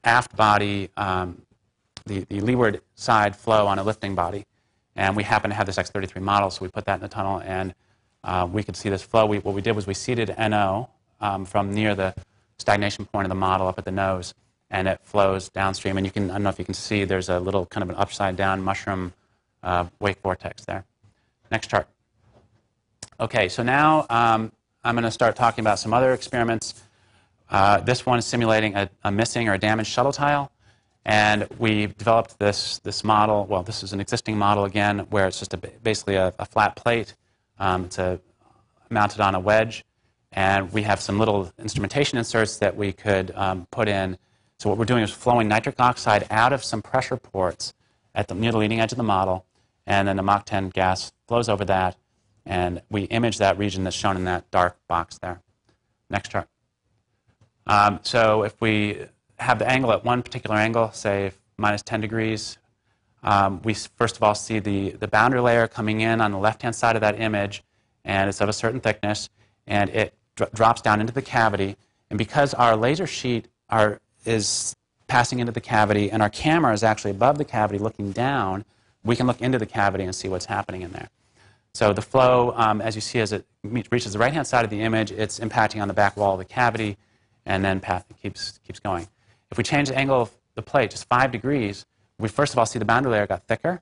aft body, the leeward side flow on a lifting body? And we happen to have this X-33 model, so we put that in the tunnel, and we could see this flow. What we did was we seeded NO from near the stagnation point of the model up at the nose, and it flows downstream. And I don't know if you can see, there's a little kind of an upside-down mushroom wake vortex there. Next chart. Okay, so now I'm going to start talking about some other experiments. This one is simulating a missing or a damaged shuttle tile. And we developed this model. Well, this is an existing model again, where it's just basically a flat plate. It's mounted on a wedge. And we have some little instrumentation inserts that we could put in. So what we're doing is flowing nitric oxide out of some pressure ports near the leading edge of the model. And then the Mach 10 gas flows over that. And we image that region that's shown in that dark box there. Next chart. So if we have the angle at one particular angle, say minus 10 degrees, we first of all see the boundary layer coming in on the left-hand side of that image, and it's of a certain thickness, and it drops down into the cavity. And because our laser sheet is passing into the cavity, and our camera is actually above the cavity looking down, we can look into the cavity and see what's happening in there. So the flow, as you see, as it reaches the right-hand side of the image, it's impacting on the back wall of the cavity, and then keeps going. If we change the angle of the plate just 5 degrees, we first of all see the boundary layer got thicker,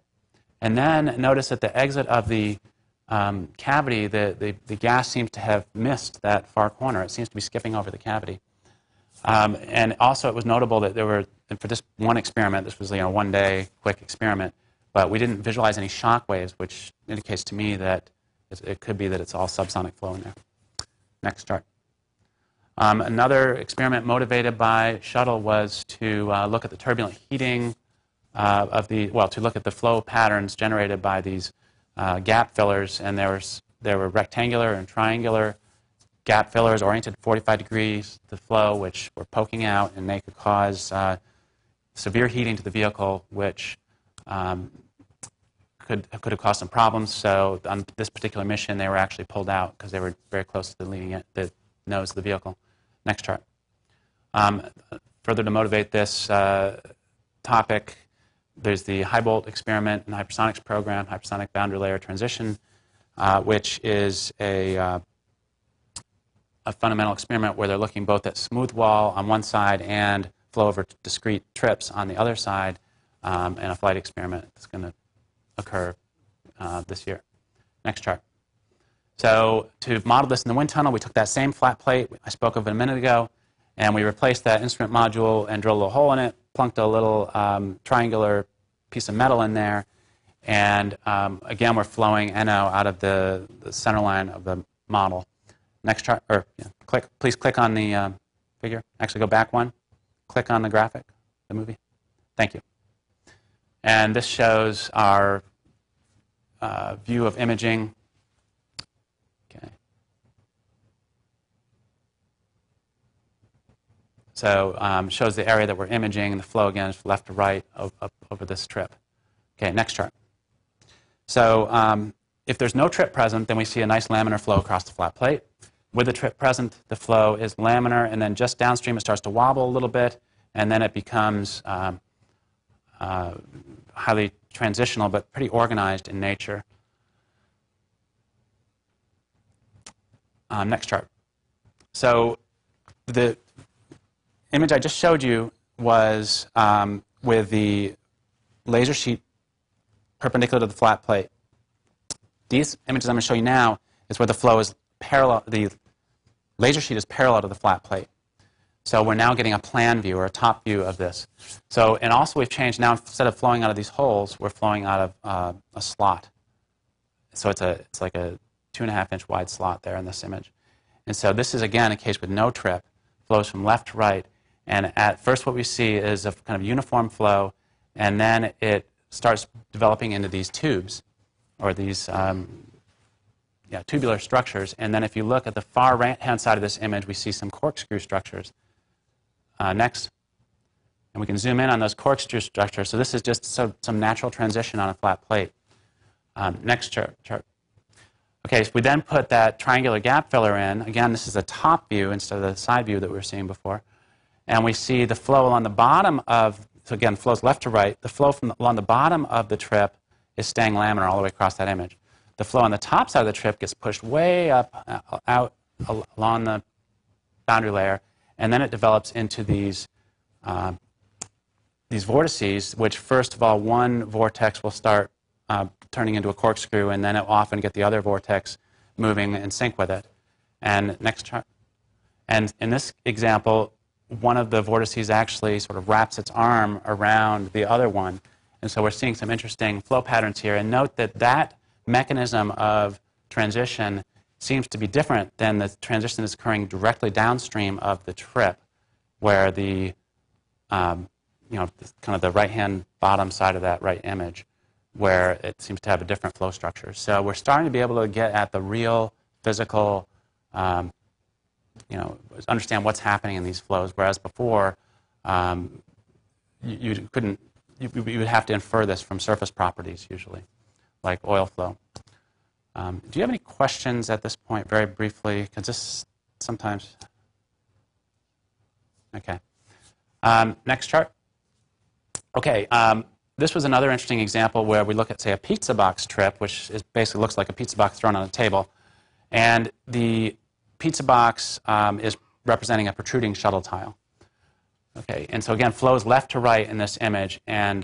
and then notice at the exit of the cavity, the gas seems to have missed that far corner. It seems to be skipping over the cavity. And also, it was notable that there were, and for this one experiment, this was a one-day quick experiment, but we didn't visualize any shock waves, which indicates to me that it could be that it's all subsonic flow in there. Next chart. Another experiment motivated by shuttle was to look at the turbulent heating to look at the flow patterns generated by these gap fillers, and there were rectangular and triangular gap fillers oriented 45 degrees to flow, which were poking out, and they could cause severe heating to the vehicle, which could have caused some problems. So on this particular mission, they were actually pulled out because they were very close to the nose of the vehicle. Next chart. Further to motivate this topic, there's the high volt experiment in the Hypersonics program, hypersonic boundary layer transition, which is a fundamental experiment where they're looking both at smooth wall on one side and flow over discrete trips on the other side, and a flight experiment that's going to occur this year. Next chart. So to model this in the wind tunnel, we took that same flat plate I spoke of a minute ago, and we replaced that instrument module and drilled a little hole in it, plunked a little triangular piece of metal in there, and again, we're flowing NO out of the center line of the model. Next chart, please click on the figure. Actually, go back one. Click on the graphic, the movie. Thank you. And this shows our view of imaging. Okay. So shows the area that we're imaging, and the flow again is left to right up over this trip. Okay, next chart. So if there's no trip present, then we see a nice laminar flow across the flat plate. With the trip present, the flow is laminar, and then just downstream it starts to wobble a little bit, and then it becomes highly transitional, but pretty organized in nature. Next chart. So the image I just showed you was with the laser sheet perpendicular to the flat plate. These images I'm going to show you now is where the flow is parallel, the laser sheet is parallel to the flat plate. So we're now getting a plan view or a top view of this. So, and also we've changed now, instead of flowing out of these holes, we're flowing out of a slot. So it's like a 2.5-inch wide slot there in this image. And so this is, again, a case with no trip, flows from left to right. And at first what we see is a kind of uniform flow, and then it starts developing into these tubes, or these tubular structures. And then if you look at the far right-hand side of this image, we see some corkscrew structures. Next. And we can zoom in on those corkscrew structures. So this is just some natural transition on a flat plate. Next chart. Okay, so we then put that triangular gap filler in. Again, this is a top view instead of the side view that we were seeing before. And we see the flow along the bottom of, so again, flows left to right. The flow along the bottom of the trip is staying laminar all the way across that image. The flow on the top side of the trip gets pushed way up, out along the boundary layer, and then it develops into these vortices, which first of all, one vortex will start turning into a corkscrew, and then it will often get the other vortex moving in sync with it. And next chart. And in this example, one of the vortices actually sort of wraps its arm around the other one. And so we're seeing some interesting flow patterns here. And note that that mechanism of transition seems to be different than the transition that's occurring directly downstream of the trip, where the kind of the right-hand bottom side of that right image, where it seems to have a different flow structure. So we're starting to be able to get at the real physical, understand what's happening in these flows, whereas before you would have to infer this from surface properties usually, like oil flow. Do you have any questions at this point, very briefly? Because this sometimes... Okay. Next chart. Okay, this was another interesting example where we look at, say, a pizza box trip, which basically looks like a pizza box thrown on a table. And the pizza box is representing a protruding shuttle tile. Okay, and so again, flows left to right in this image, and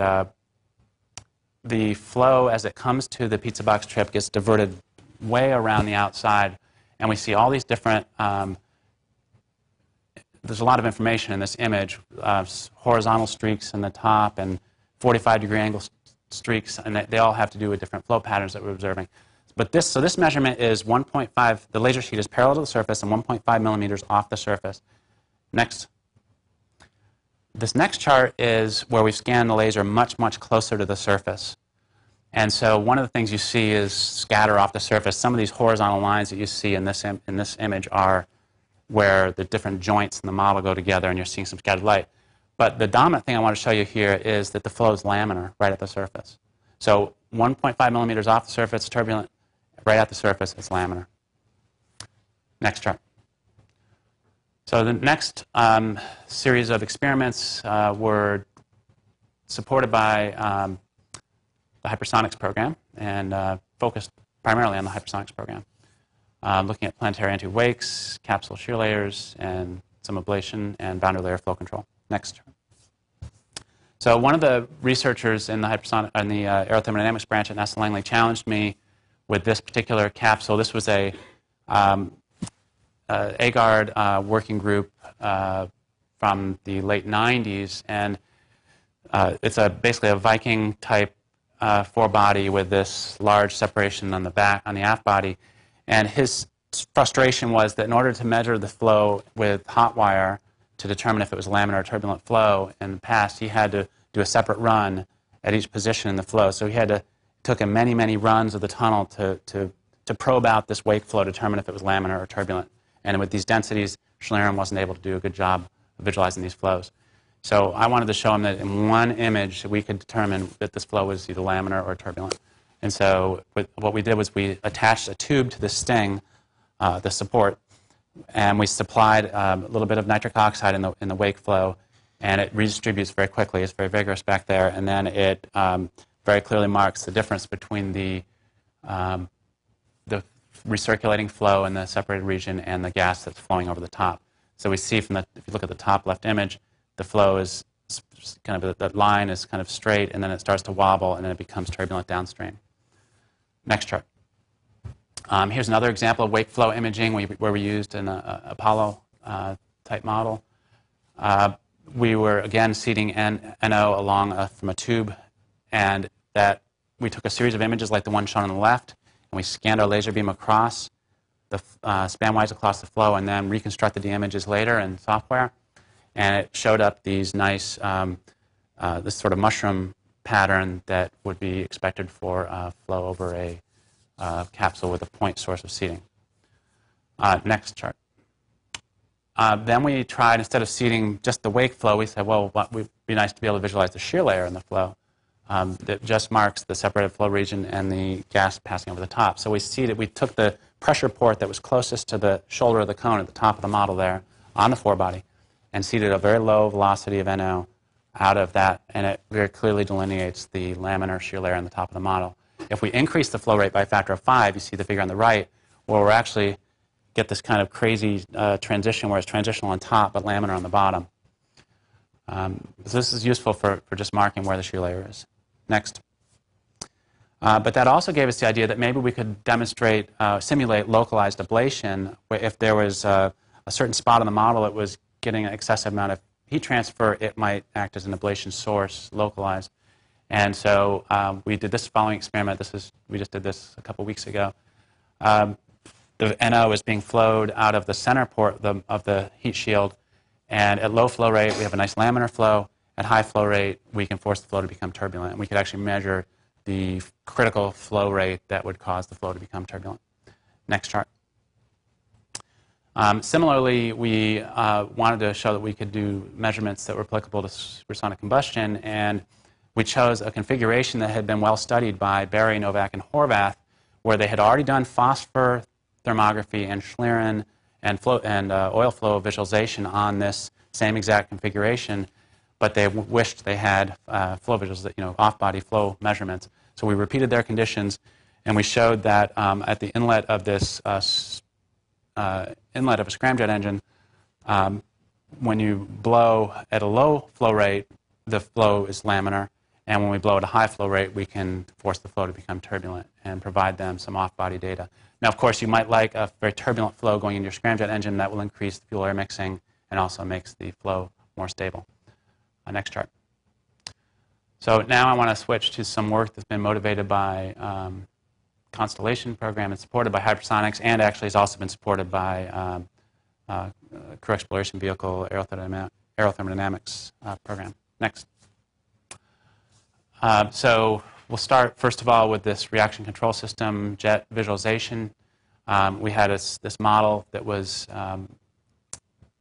the flow as it comes to the pizza box trip gets diverted way around the outside, and we see all these different, there's a lot of information in this image, horizontal streaks in the top and 45-degree angle streaks, and they all have to do with different flow patterns that we're observing. But this measurement is 1.5, the laser sheet is parallel to the surface and 1.5 millimeters off the surface. Next. This next chart is where we scan the laser much, much closer to the surface. And so one of the things you see is scatter off the surface. Some of these horizontal lines that you see in this image are where the different joints in the model go together, and you're seeing some scattered light. But the dominant thing I want to show you here is that the flow is laminar right at the surface. So 1.5 millimeters off the surface, turbulent. Right at the surface, it's laminar. Next chart. So the next series of experiments were supported by the Hypersonics program and focused primarily on the Hypersonics program, looking at planetary anti-wakes, capsule shear layers, and some ablation and boundary layer flow control. Next chart. So one of the researchers in the aerothermodynamics branch at NASA Langley challenged me with this particular capsule. This was a AGARD working group from the late 90s, and it's basically a Viking type forebody with this large separation on the back, on the aft body. And his frustration was that in order to measure the flow with hot wire to determine if it was laminar or turbulent flow in the past, he had to do a separate run at each position in the flow. So it took him many, many runs of the tunnel to probe out this wake flow, determine if it was laminar or turbulent. And with these densities, Schlieren wasn't able to do a good job of visualizing these flows. So I wanted to show him that in one image, we could determine that this flow was either laminar or turbulent. And so what we did was we attached a tube to the sting, the support, and we supplied a little bit of nitric oxide in the wake flow, and it redistributes very quickly. It's very vigorous back there, and then it very clearly marks the difference between the recirculating flow in the separated region and the gas that's flowing over the top. So we see if you look at the top left image, the flow is kind of, that line is kind of straight, and then it starts to wobble, and then it becomes turbulent downstream. Next chart. Here's another example of wake flow imaging where we used an Apollo type model. We were again seeding NO along from a tube, and that we took a series of images like the one shown on the left, and we scanned our laser beam across the span-wise across the flow, and then reconstructed the images later in software, and it showed up these nice this sort of mushroom pattern that would be expected for flow over a capsule with a point source of seeding. Next chart. Then we tried, instead of seeding just the wake flow, we said, well, it would be nice to be able to visualize the shear layer in the flow that just marks the separated flow region and the gas passing over the top. So we took the pressure port that was closest to the shoulder of the cone at the top of the model there on the forebody and seeded a very low velocity of NO out of that, and it very clearly delineates the laminar shear layer on the top of the model. If we increase the flow rate by a factor of 5, you see the figure on the right, where we're actually get this kind of crazy transition where it's transitional on top but laminar on the bottom. So this is useful for just marking where the shear layer is. Next. But that also gave us the idea that maybe we could demonstrate, simulate localized ablation where if there was a certain spot on the model that was getting an excessive amount of heat transfer, it might act as an ablation source localized. And so we did this following experiment. We just did this a couple weeks ago. The NO is being flowed out of the center port of the heat shield. And at low flow rate, we have a nice laminar flow. At high flow rate, we can force the flow to become turbulent. And we could actually measure the critical flow rate that would cause the flow to become turbulent. Next chart. Similarly, we wanted to show that we could do measurements that were applicable to supersonic combustion. And we chose a configuration that had been well studied by Barry, Novak, and Horvath, where they had already done phosphor thermography and Schlieren and oil flow visualization on this same exact configuration, but they wished they had flow visuals, off-body flow measurements. So we repeated their conditions, and we showed that at the inlet of this inlet of a scramjet engine, when you blow at a low flow rate, the flow is laminar, and when we blow at a high flow rate, we can force the flow to become turbulent and provide them some off-body data. Now, of course, you might like a very turbulent flow going into your scramjet engine. That will increase the fuel-air mixing and also makes the flow more stable. Next chart. So now I want to switch to some work that's been motivated by Constellation program and supported by Hypersonics, and actually has also been supported by Crew Exploration Vehicle Aerothermodynamics program. Next. So we'll start, first of all, with this reaction control system jet visualization. We had this model that was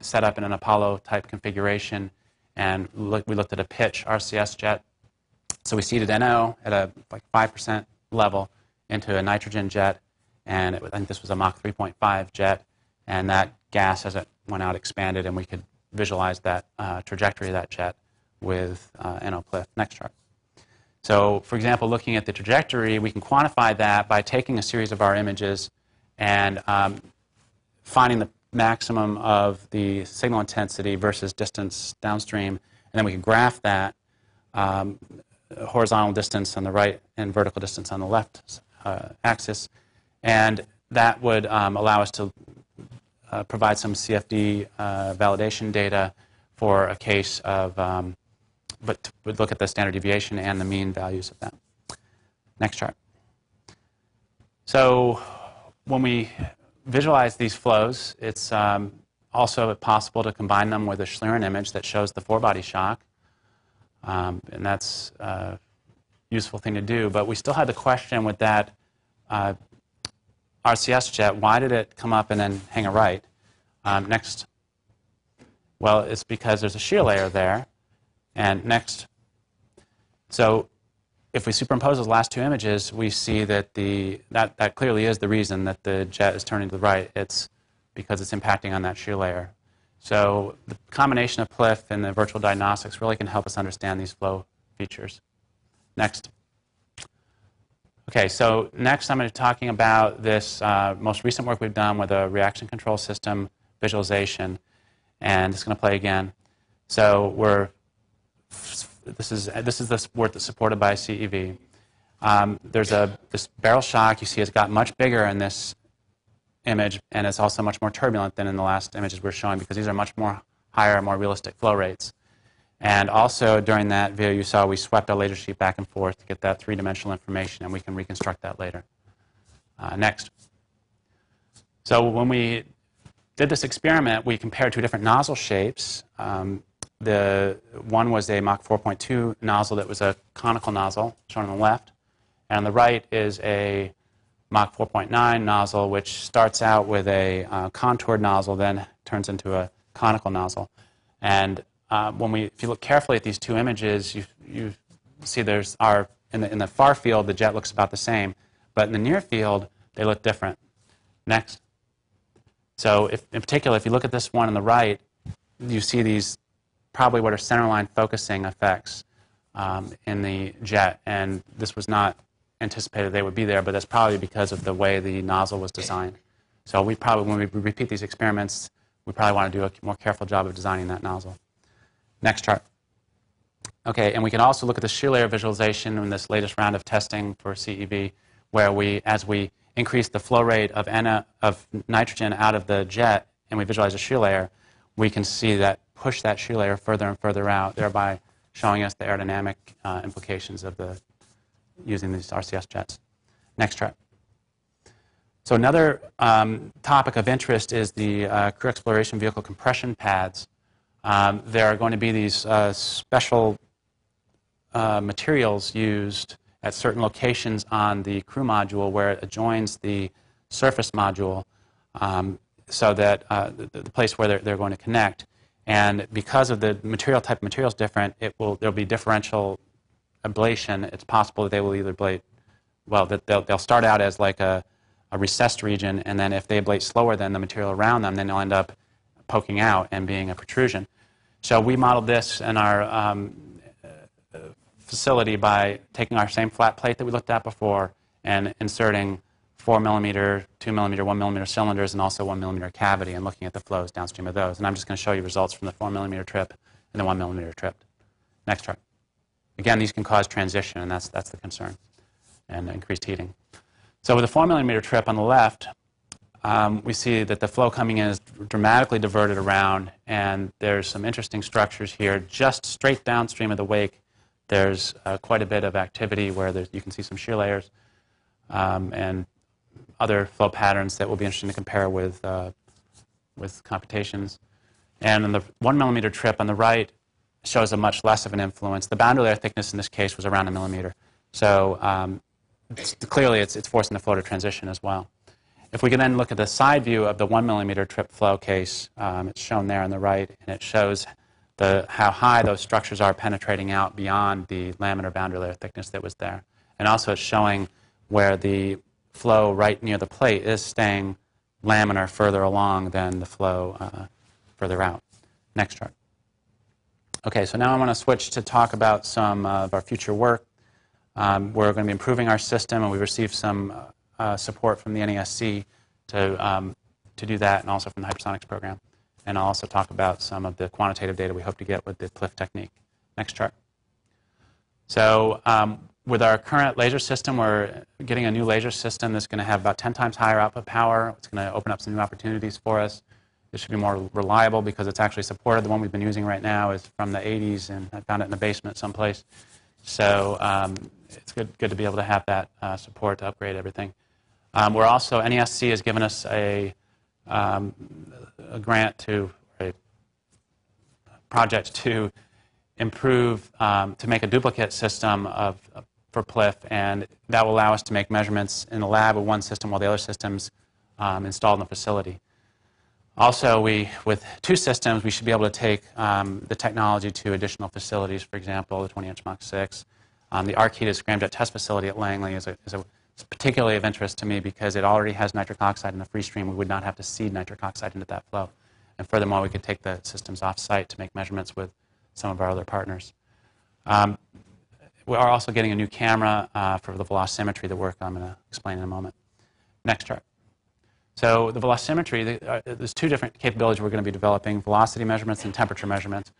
set up in an Apollo-type configuration, and we looked at a pitch RCS jet. So we seeded NO at a 5% level into a nitrogen jet, and I think this was a Mach 3.5 jet, and that gas, as it went out, expanded, and we could visualize that trajectory of that jet with NO-PLIF. Next chart. So, for example, looking at the trajectory, we can quantify that by taking a series of our images and finding the maximum of the signal intensity versus distance downstream, and then we can graph that horizontal distance on the right and vertical distance on the left axis, and that would allow us to provide some CFD validation data for a case of but we'd look at the standard deviation and the mean values of that. Next chart. So when we visualize these flows, it's also possible to combine them with a Schlieren image that shows the forebody shock. And that's a useful thing to do. But we still had the question with that RCS jet, why did it come up and then hang a right? Next. Well, it's because there's a shear layer there. And next. So if we superimpose those last two images, we see that that clearly is the reason that the jet is turning to the right. It's because it's impacting on that shear layer. So the combination of PLIF and the virtual diagnostics really can help us understand these flow features. Next. Okay, so next I'm going to be talking about this most recent work we've done with a reaction control system visualization. And it's going to play again. So this is the work that's supported by CEV. There's this barrel shock. You see it's got much bigger in this image, and it's also much more turbulent than in the last images we're showing because these are much more higher, more realistic flow rates. And also during that video you saw we swept our laser sheet back and forth to get that three-dimensional information, and we can reconstruct that later. Next. So when we did this experiment, we compared two different nozzle shapes. The one was a Mach 4.2 nozzle that was a conical nozzle, shown on the left. And on the right is a Mach 4.9 nozzle, which starts out with a contoured nozzle, then turns into a conical nozzle. And if you look carefully at these two images, you see in the far field, the jet looks about the same, but in the near field, they look different. Next. So in particular, if you look at this one on the right, you see these probably what are centerline focusing effects in the jet, and this was not anticipated they would be there, but that's probably because of the way the nozzle was designed. So we probably, when we repeat these experiments, we probably want to do a more careful job of designing that nozzle. Next chart. Okay, and we can also look at the shear layer visualization in this latest round of testing for CEV, where as we increase the flow rate of nitrogen out of the jet and we visualize a shear layer, we can see that push that shear layer further and further out, thereby showing us the aerodynamic implications of using these RCS jets. Next chart. So another topic of interest is the crew exploration vehicle compression pads. There are going to be these special materials used at certain locations on the crew module where it adjoins the surface module, so that the place where they're going to connect. And because of the type of material is different, there'll be differential ablation. It's possible that they will either ablate, well, that they'll start out as like a recessed region, and then if they ablate slower than the material around them, then they'll end up poking out and being a protrusion. So we modeled this in our facility by taking our same flat plate that we looked at before and inserting 4 millimeter, 2 millimeter, 1 millimeter cylinders and also 1 millimeter cavity and looking at the flows downstream of those. And I'm just going to show you results from the 4 millimeter trip and the 1 millimeter trip. Next chart. Again, these can cause transition, and that's the concern, and increased heating. So with the 4 millimeter trip on the left, we see that the flow coming in is dramatically diverted around, and there's some interesting structures here. Just straight downstream of the wake, there's quite a bit of activity where you can see some shear layers and other flow patterns that will be interesting to compare with computations. And in the 1 millimeter trip on the right shows a much less of an influence. The boundary layer thickness in this case was around 1 millimeter. So clearly it's forcing the flow to transition as well. If we can then look at the side view of the 1 millimeter trip flow case, it's shown there on the right, and it shows how high those structures are penetrating out beyond the laminar boundary layer thickness that was there. And also it's showing where the flow right near the plate is staying laminar further along than the flow further out. Next chart. Okay, so now I want to switch to talk about some of our future work. We're going to be improving our system, and we've received some support from the NASC to do that, and also from the Hypersonics program. And I'll also talk about some of the quantitative data we hope to get with the PLIF technique. Next chart. So with our current laser system, we're getting a new laser system that's going to have about 10 times higher output power. It's going to open up some new opportunities for us. It should be more reliable because it's actually supported. The one we've been using right now is from the 80s, and I found it in the basement someplace. So it's good to be able to have that support to upgrade everything. We're also, NASC has given us a grant a project to improve, to make a duplicate system for PLIF, and that will allow us to make measurements in the lab with one system while the other system's installed in the facility. Also, with two systems, we should be able to take the technology to additional facilities. For example, the 20-inch Mach 6. The arc-heated scramjet test facility at Langley is particularly of interest to me because it already has nitric oxide in the free stream. We would not have to seed nitric oxide into that flow. And furthermore, we could take the systems off-site to make measurements with some of our other partners. We are also getting a new camera for the velocimetry, the work I'm going to explain in a moment. Next chart. So the velocimetry, there's two different capabilities we're going to be developing, velocity measurements and temperature measurements.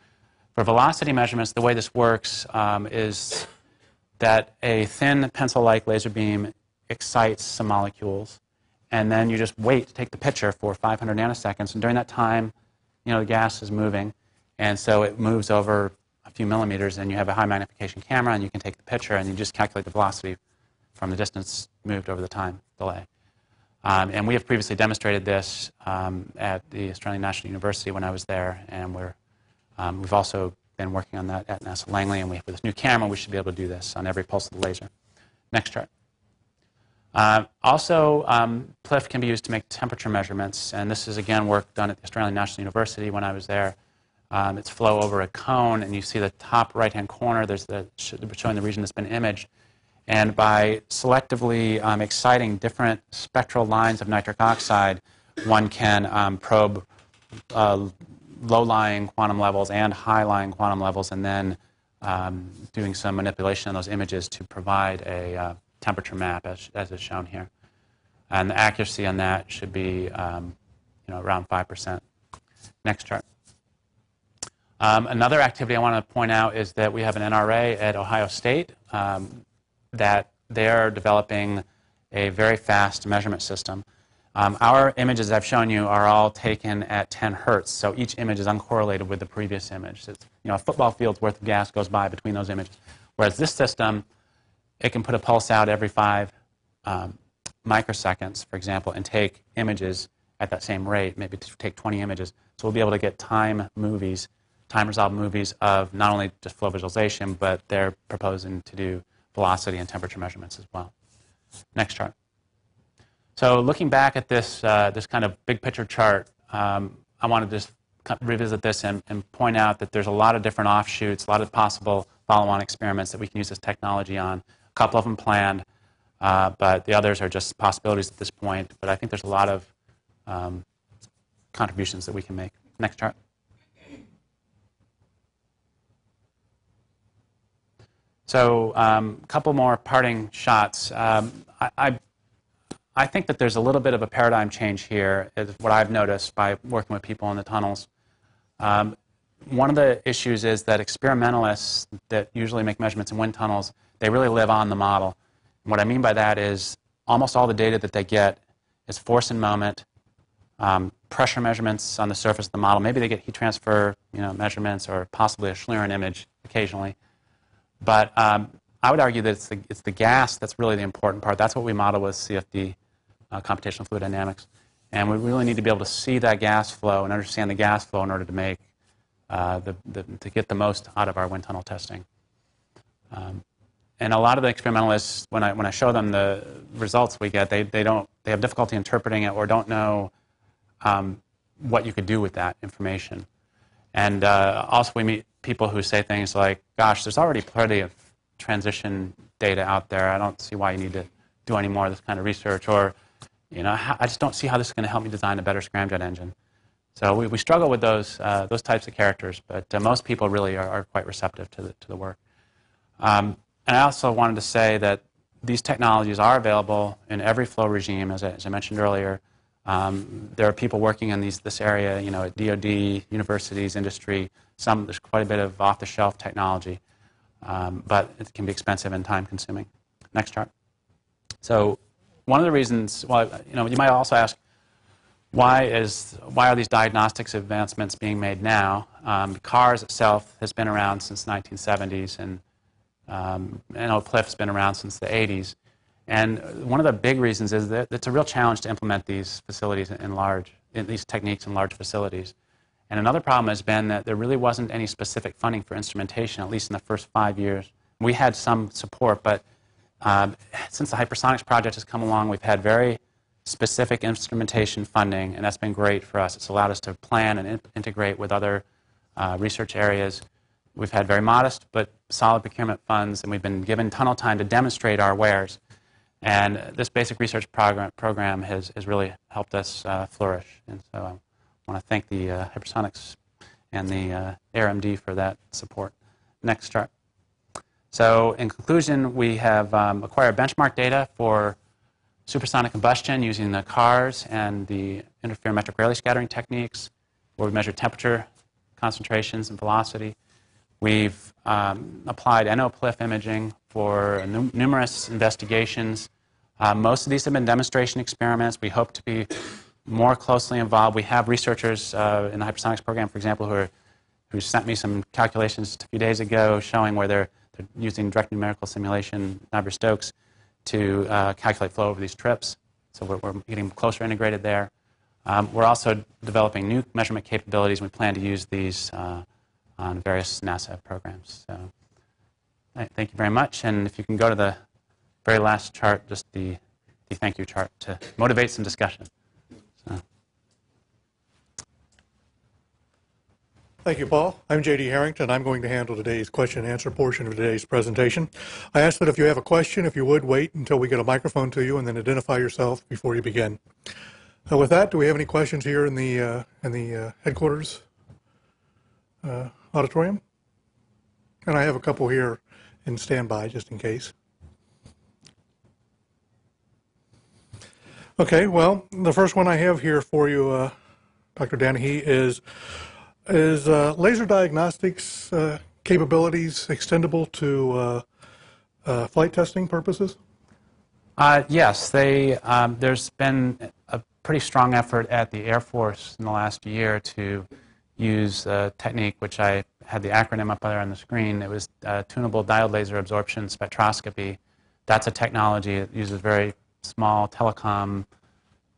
For velocity measurements, the way this works is that a thin pencil-like laser beam excites some molecules, and then you just wait to take the picture for 500 nanoseconds, and during that time, the gas is moving, and so it moves over a few millimeters, and you have a high magnification camera, and you can take the picture, and you just calculate the velocity from the distance moved over the time delay. And we have previously demonstrated this at the Australian National University when I was there, and we've also been working on that at NASA Langley, and with this new camera, we should be able to do this on every pulse of the laser. Next chart. Also, PLIF can be used to make temperature measurements, and this is again work done at the Australian National University when I was there. It's flow over a cone, and you see the top right-hand corner. There's showing the region that's been imaged, and by selectively exciting different spectral lines of nitric oxide, one can probe low-lying quantum levels and high-lying quantum levels, and then doing some manipulation of those images to provide a temperature map, as is shown here. And the accuracy on that should be around 5%. Next chart. Another activity I want to point out is that we have an NRA at Ohio State that they're developing a very fast measurement system. Our images I've shown you are all taken at 10 hertz, so each image is uncorrelated with the previous image. It's, a football field's worth of gas goes by between those images. Whereas this system, it can put a pulse out every 5 microseconds, for example, and take images at that same rate, maybe to take 20 images. So we'll be able to get time-resolved movies of not only just flow visualization, but they're proposing to do velocity and temperature measurements as well. Next chart. So looking back at this, this kind of big picture chart, I want to just revisit this and point out that there's a lot of different offshoots, a lot of possible follow-on experiments that we can use this technology on. A couple of them planned, but the others are just possibilities at this point. But I think there's a lot of contributions that we can make. Next chart. So a couple more parting shots. I think that there's a little bit of a paradigm change here, is what I've noticed by working with people in the tunnels. One of the issues is that experimentalists that usually make measurements in wind tunnels, they really live on the model. And what I mean by that is almost all the data that they get is force and moment, pressure measurements on the surface of the model. Maybe they get heat transfer measurements or possibly a Schlieren image occasionally. But I would argue that it's the gas that's really the important part. That's what we model with CFD, computational fluid dynamics. And we really need to be able to see that gas flow and understand the gas flow in order to make to get the most out of our wind tunnel testing. And a lot of the experimentalists, when I show them the results we get, they have difficulty interpreting it or don't know what you could do with that information. And also we meet people who say things like, gosh, there's already plenty of transition data out there. I don't see why you need to do any more of this kind of research. Or, I just don't see how this is going to help me design a better scramjet engine. So we struggle with those types of characters, but most people really are quite receptive to the work. And I also wanted to say that these technologies are available in every flow regime, as I mentioned earlier. There are people working in this area, at DoD, universities, industry. There's quite a bit of off-the-shelf technology, but it can be expensive and time-consuming. Next chart. So one of the reasons, you might also ask, why are these diagnostics advancements being made now? CARS itself has been around since the 1970s, and NO-PLIF has been around since the 80s. And one of the big reasons is that it's a real challenge to implement these facilities these techniques in large facilities. And another problem has been that there really wasn't any specific funding for instrumentation, at least in the first 5 years. We had some support, but since the Hypersonics project has come along, we've had very specific instrumentation funding, and that's been great for us. It's allowed us to plan and integrate with other research areas. We've had very modest but solid procurement funds, and we've been given tunnel time to demonstrate our wares. And this basic research program has really helped us flourish. And so I want to thank the Hypersonics and the ARMD for that support. Next chart. So in conclusion, we have acquired benchmark data for supersonic combustion using the CARS and the interferometric Rayleigh scattering techniques, where we measure temperature, concentrations, and velocity. We've applied NO-PLIF imaging for numerous investigations. Most of these have been demonstration experiments. We hope to be more closely involved. We have researchers in the Hypersonics program, for example, who sent me some calculations a few days ago showing where they're using direct numerical simulation, Navier-Stokes, to calculate flow over these trips. So we're getting closer integrated there. We're also developing new measurement capabilities. We plan to use these on various NASA programs. So thank you very much. And if you can go to the very last chart, just the the thank you chart to motivate some discussion. So. Thank you, Paul. I'm J.D. Harrington. I'm going to handle today's question and answer portion of today's presentation. I ask that if you have a question, if you would wait until we get a microphone to you and then identify yourself before you begin. With that, do we have any questions here in the headquarters auditorium? And I have a couple here in standby just in case. Okay, well, the first one I have here for you, Dr. Danahy, is laser diagnostics capabilities extendable to flight testing purposes? Yes, there's been a pretty strong effort at the Air Force in the last year to use a technique which I had the acronym up there on the screen. It was tunable diode laser absorption spectroscopy. That's a technology that uses very small telecom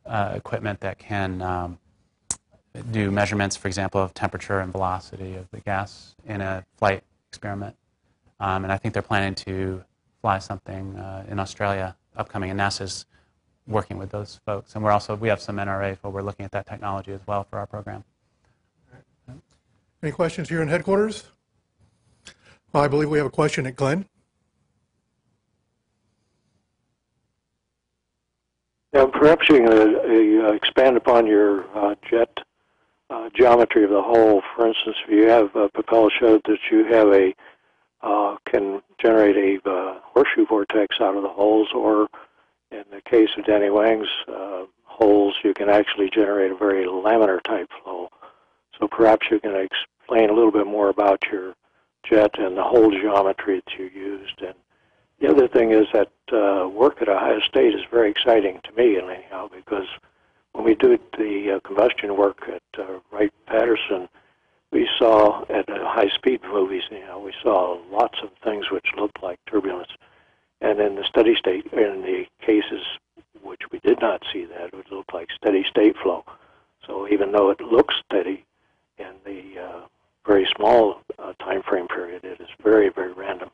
equipment that can do measurements, for example, of temperature and velocity of the gas in a flight experiment. And I think they're planning to fly something in Australia upcoming, and NASA's working with those folks. And we have some NRA where we're looking at that technology as well for our program. Any questions here in headquarters? Well, I believe we have a question at Glenn. Yeah, perhaps you can expand upon your jet geometry of the hull. For instance, if you have Papel showed that you have can generate a horseshoe vortex out of the holes, or in the case of Danny Wang's holes, you can actually generate a very laminar type flow. So perhaps you can explain a little bit more about your jet and the hole geometry that you used. And the other thing is that work at Ohio State is very exciting to me, anyhow, because when we do the combustion work at Wright-Patterson, we saw at high-speed movies, we saw lots of things which looked like turbulence. And in the steady state, in the cases which we did not see that, it would look like steady state flow. So even though it looks steady in the very small time frame period, it is very, very random.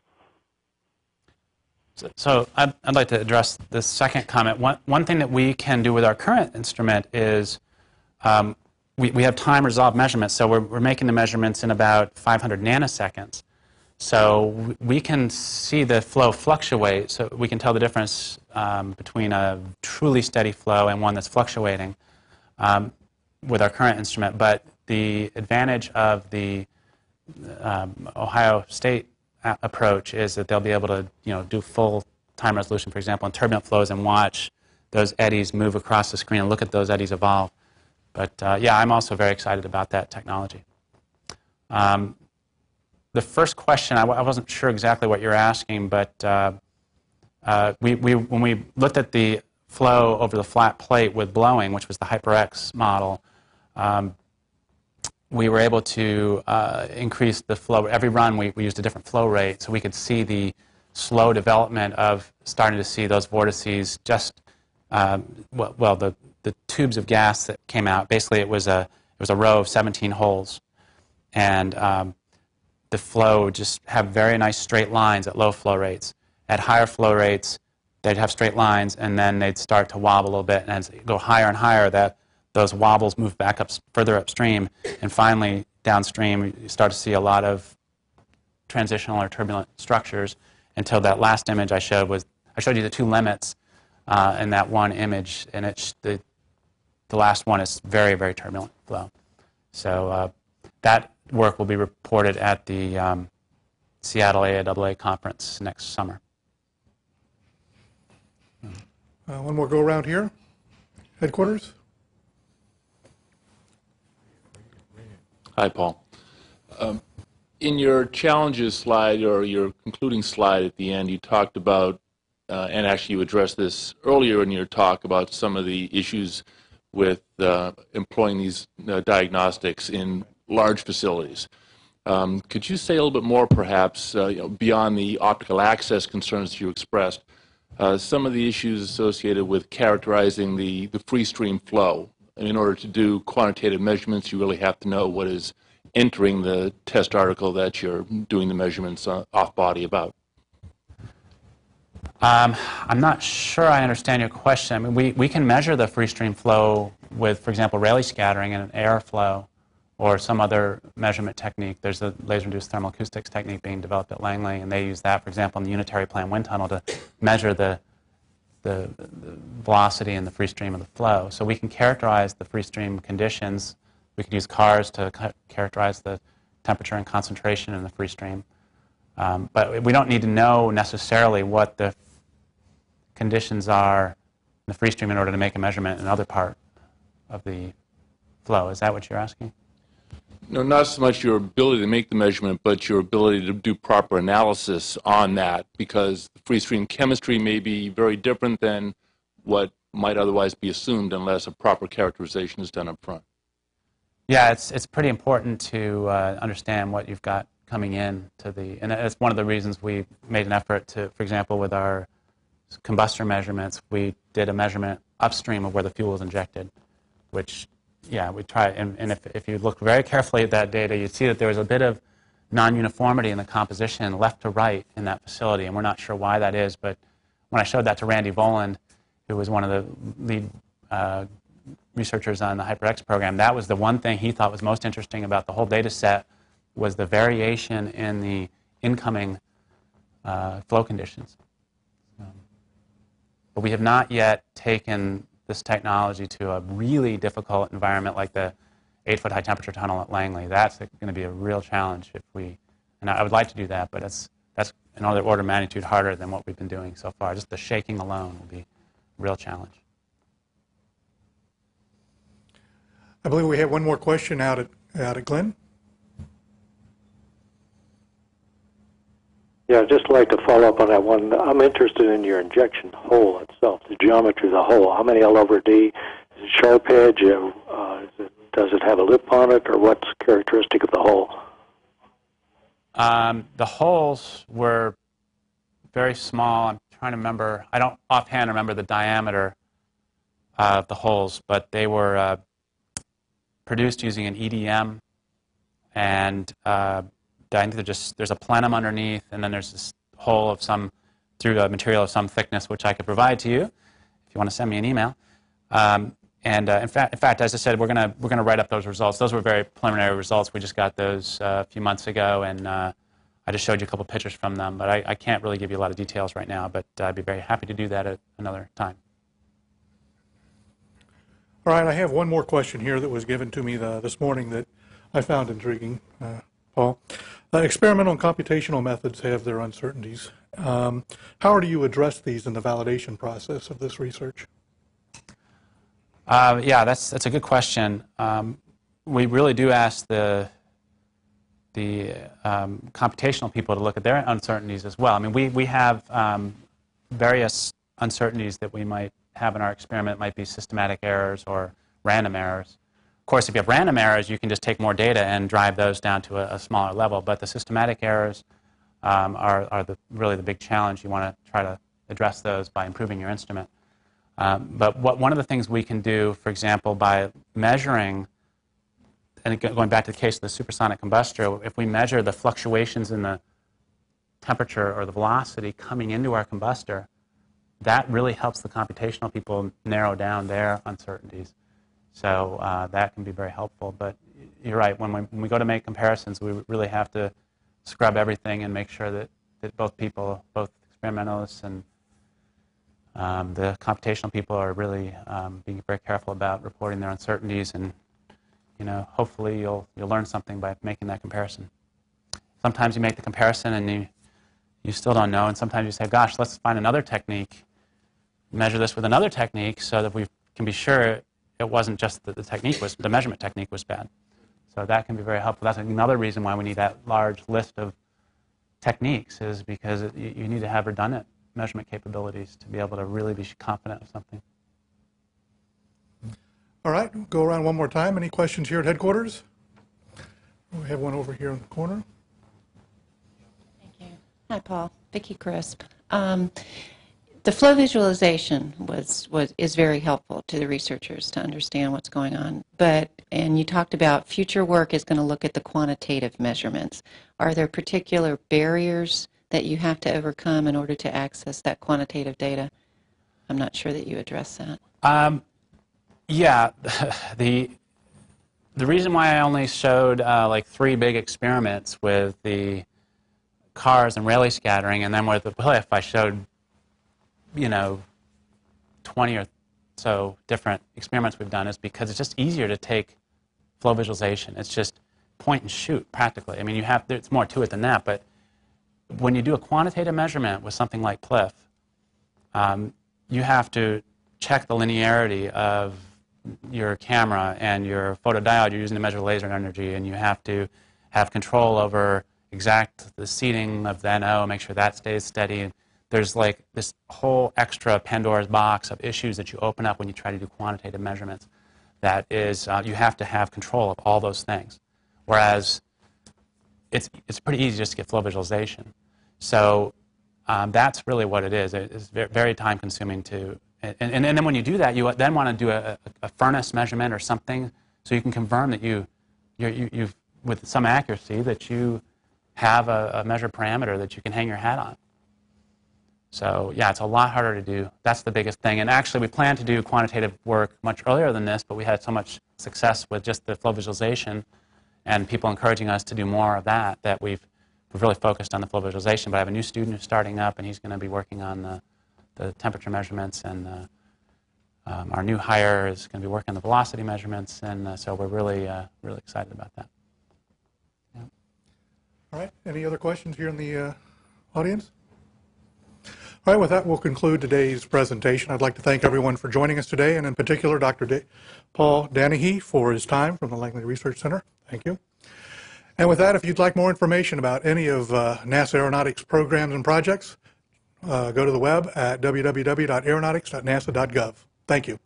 So I'd like to address this second comment. One thing that we can do with our current instrument is we have time-resolved measurements. So we're making the measurements in about 500 nanoseconds. So we can see the flow fluctuate. So we can tell the difference between a truly steady flow and one that's fluctuating with our current instrument. But the advantage of the Ohio State approach is that they'll be able to, do full time resolution, for example, in turbulent flows, and watch those eddies move across the screen and look at those eddies evolve. But yeah, I'm also very excited about that technology. The first question, I wasn't sure exactly what you're asking, but when we looked at the flow over the flat plate with blowing, which was the HyperX model, we were able to increase the flow. Every run, we used a different flow rate, so we could see the slow development of starting to see those vortices just, the tubes of gas that came out. Basically, it was a row of 17 holes, and the flow would just have very nice straight lines at low flow rates. At higher flow rates, they'd have straight lines, and then they'd start to wobble a little bit, and as it go higher and higher, those wobbles move back up further upstream, and finally downstream you start to see a lot of transitional or turbulent structures until that last image I showed you the two limits in that one image, and the last one is very, very turbulent flow. So that work will be reported at the Seattle AAA conference next summer. One more go around here. Headquarters. Hi, Paul. In your challenges slide, or your concluding slide at the end, you talked about, and actually you addressed this earlier in your talk, about some of the issues with employing these diagnostics in large facilities. Could you say a little bit more, perhaps, beyond the optical access concerns you expressed, some of the issues associated with characterizing the free stream flow? And in order to do quantitative measurements, you really have to know what is entering the test article that you're doing the measurements off-body about. I'm not sure I understand your question. I mean, we can measure the free stream flow with, for example, Rayleigh scattering and airflow or some other measurement technique. There's a laser-induced thermal-acoustics technique being developed at Langley, and they use that, for example, in the unitary plan wind tunnel to measure the velocity and the free stream of the flow. So we can characterize the free stream conditions. We could use cars to characterize the temperature and concentration in the free stream. But we don't need to know necessarily what the conditions are in the free stream in order to make a measurement in another part of the flow. Is that what you're asking? No, not so much your ability to make the measurement, but your ability to do proper analysis on that, because the free stream chemistry may be very different than what might otherwise be assumed unless a proper characterization is done up front. Yeah, it's pretty important to understand what you've got coming in to the, and that's one of the reasons we made an effort to, for example, with our combustor measurements, we did a measurement upstream of where the fuel was injected, which, yeah, we try, and if you look very carefully at that data, you see that there was a bit of non-uniformity in the composition left to right in that facility, and we're not sure why that is, but when I showed that to Randy Voland, who was one of the lead researchers on the HyperX program, that was the one thing he thought was most interesting about the whole data set was the variation in the incoming flow conditions. But we have not yet taken this technology to a really difficult environment like the 8-foot high temperature tunnel at Langley. That's going to be a real challenge if we, and I would like to do that, but that's another order of magnitude harder than what we've been doing so far. Just the shaking alone will be a real challenge. I believe we have one more question out at Glenn. Yeah, I'd just like to follow up on that one. I'm interested in your injection hole itself, the geometry of the hole. How many L over D? Is it sharp edge? Does it have a lip on it, or what's characteristic of the hole? The holes were very small. I'm trying to remember. I don't offhand remember the diameter of the holes, but they were produced using an EDM, and I think there's a plenum underneath, and then there's this hole of through a material of some thickness, which I could provide to you if you want to send me an email. In fact, as I said, we're gonna write up those results. Those were very preliminary results. We just got those a few months ago, and I just showed you a couple pictures from them. But I can't really give you a lot of details right now. But I'd be very happy to do that at another time. All right, I have one more question here that was given to me this morning that I found intriguing, Paul. Experimental and computational methods have their uncertainties. How do you address these in the validation process of this research? Yeah, that's a good question. We really do ask the computational people to look at their uncertainties as well. I mean, we have various uncertainties that we might have in our experiment. It might be systematic errors or random errors. Of course, if you have random errors, you can just take more data and drive those down to a smaller level. But the systematic errors are really the big challenge. You want to try to address those by improving your instrument. But one of the things we can do, for example, by measuring, and going back to the case of the supersonic combustor, if we measure the fluctuations in the temperature or the velocity coming into our combustor, that really helps the computational people narrow down their uncertainties. So that can be very helpful. But you're right, when we go to make comparisons, we really have to scrub everything and make sure that both experimentalists and the computational people are really being very careful about reporting their uncertainties, and hopefully you'll learn something by making that comparison. Sometimes you make the comparison and you still don't know, and sometimes you say, gosh, let's find another technique, measure this with another technique so that we can be sure it wasn't just that the measurement technique was bad. So that can be very helpful. That's another reason why we need that large list of techniques, is because you need to have redundant measurement capabilities to be able to really be confident of something. All right, we'll go around one more time. Any questions here at headquarters? We have one over here in the corner. Thank you. Hi, Paul. Vicki Crisp. The flow visualization is very helpful to the researchers to understand what's going on. And you talked about future work is going to look at the quantitative measurements. Are there particular barriers that you have to overcome in order to access that quantitative data? I'm not sure that you address that. Yeah, the reason why I only showed like 3 big experiments with the cars and Rayleigh scattering, and then with the PLIF, I showed, 20 or so different experiments we've done, is because it's just easier to take flow visualization. It's just point and shoot, practically. I mean, there's more to it than that, but when you do a quantitative measurement with something like PLIF, you have to check the linearity of your camera and your photodiode you're using to measure laser energy, and you have to have control over the seating of the NO, make sure that stays steady. And there's like this whole extra Pandora's box of issues that you open up when you try to do quantitative measurements. That is, you have to have control of all those things. Whereas it's pretty easy just to get flow visualization. So that's really what it is. It's very time consuming to, and then when you do that, you then want to do a furnace measurement or something, so you can confirm that you've with some accuracy that you have a measured parameter that you can hang your hat on. So yeah, it's a lot harder to do. That's the biggest thing. And actually, we planned to do quantitative work much earlier than this, but we had so much success with just the flow visualization and people encouraging us to do more of that we've really focused on the flow visualization. But I have a new student who's starting up, and he's going to be working on the temperature measurements, and our new hire is going to be working on the velocity measurements, and so we're really excited about that. Yeah. All right. Any other questions here in the audience? All right, with that, we'll conclude today's presentation. I'd like to thank everyone for joining us today, and in particular, Dr. Paul Danahy for his time from the Langley Research Center. Thank you. And with that, if you'd like more information about any of NASA Aeronautics programs and projects, go to the web at www.aeronautics.nasa.gov. Thank you.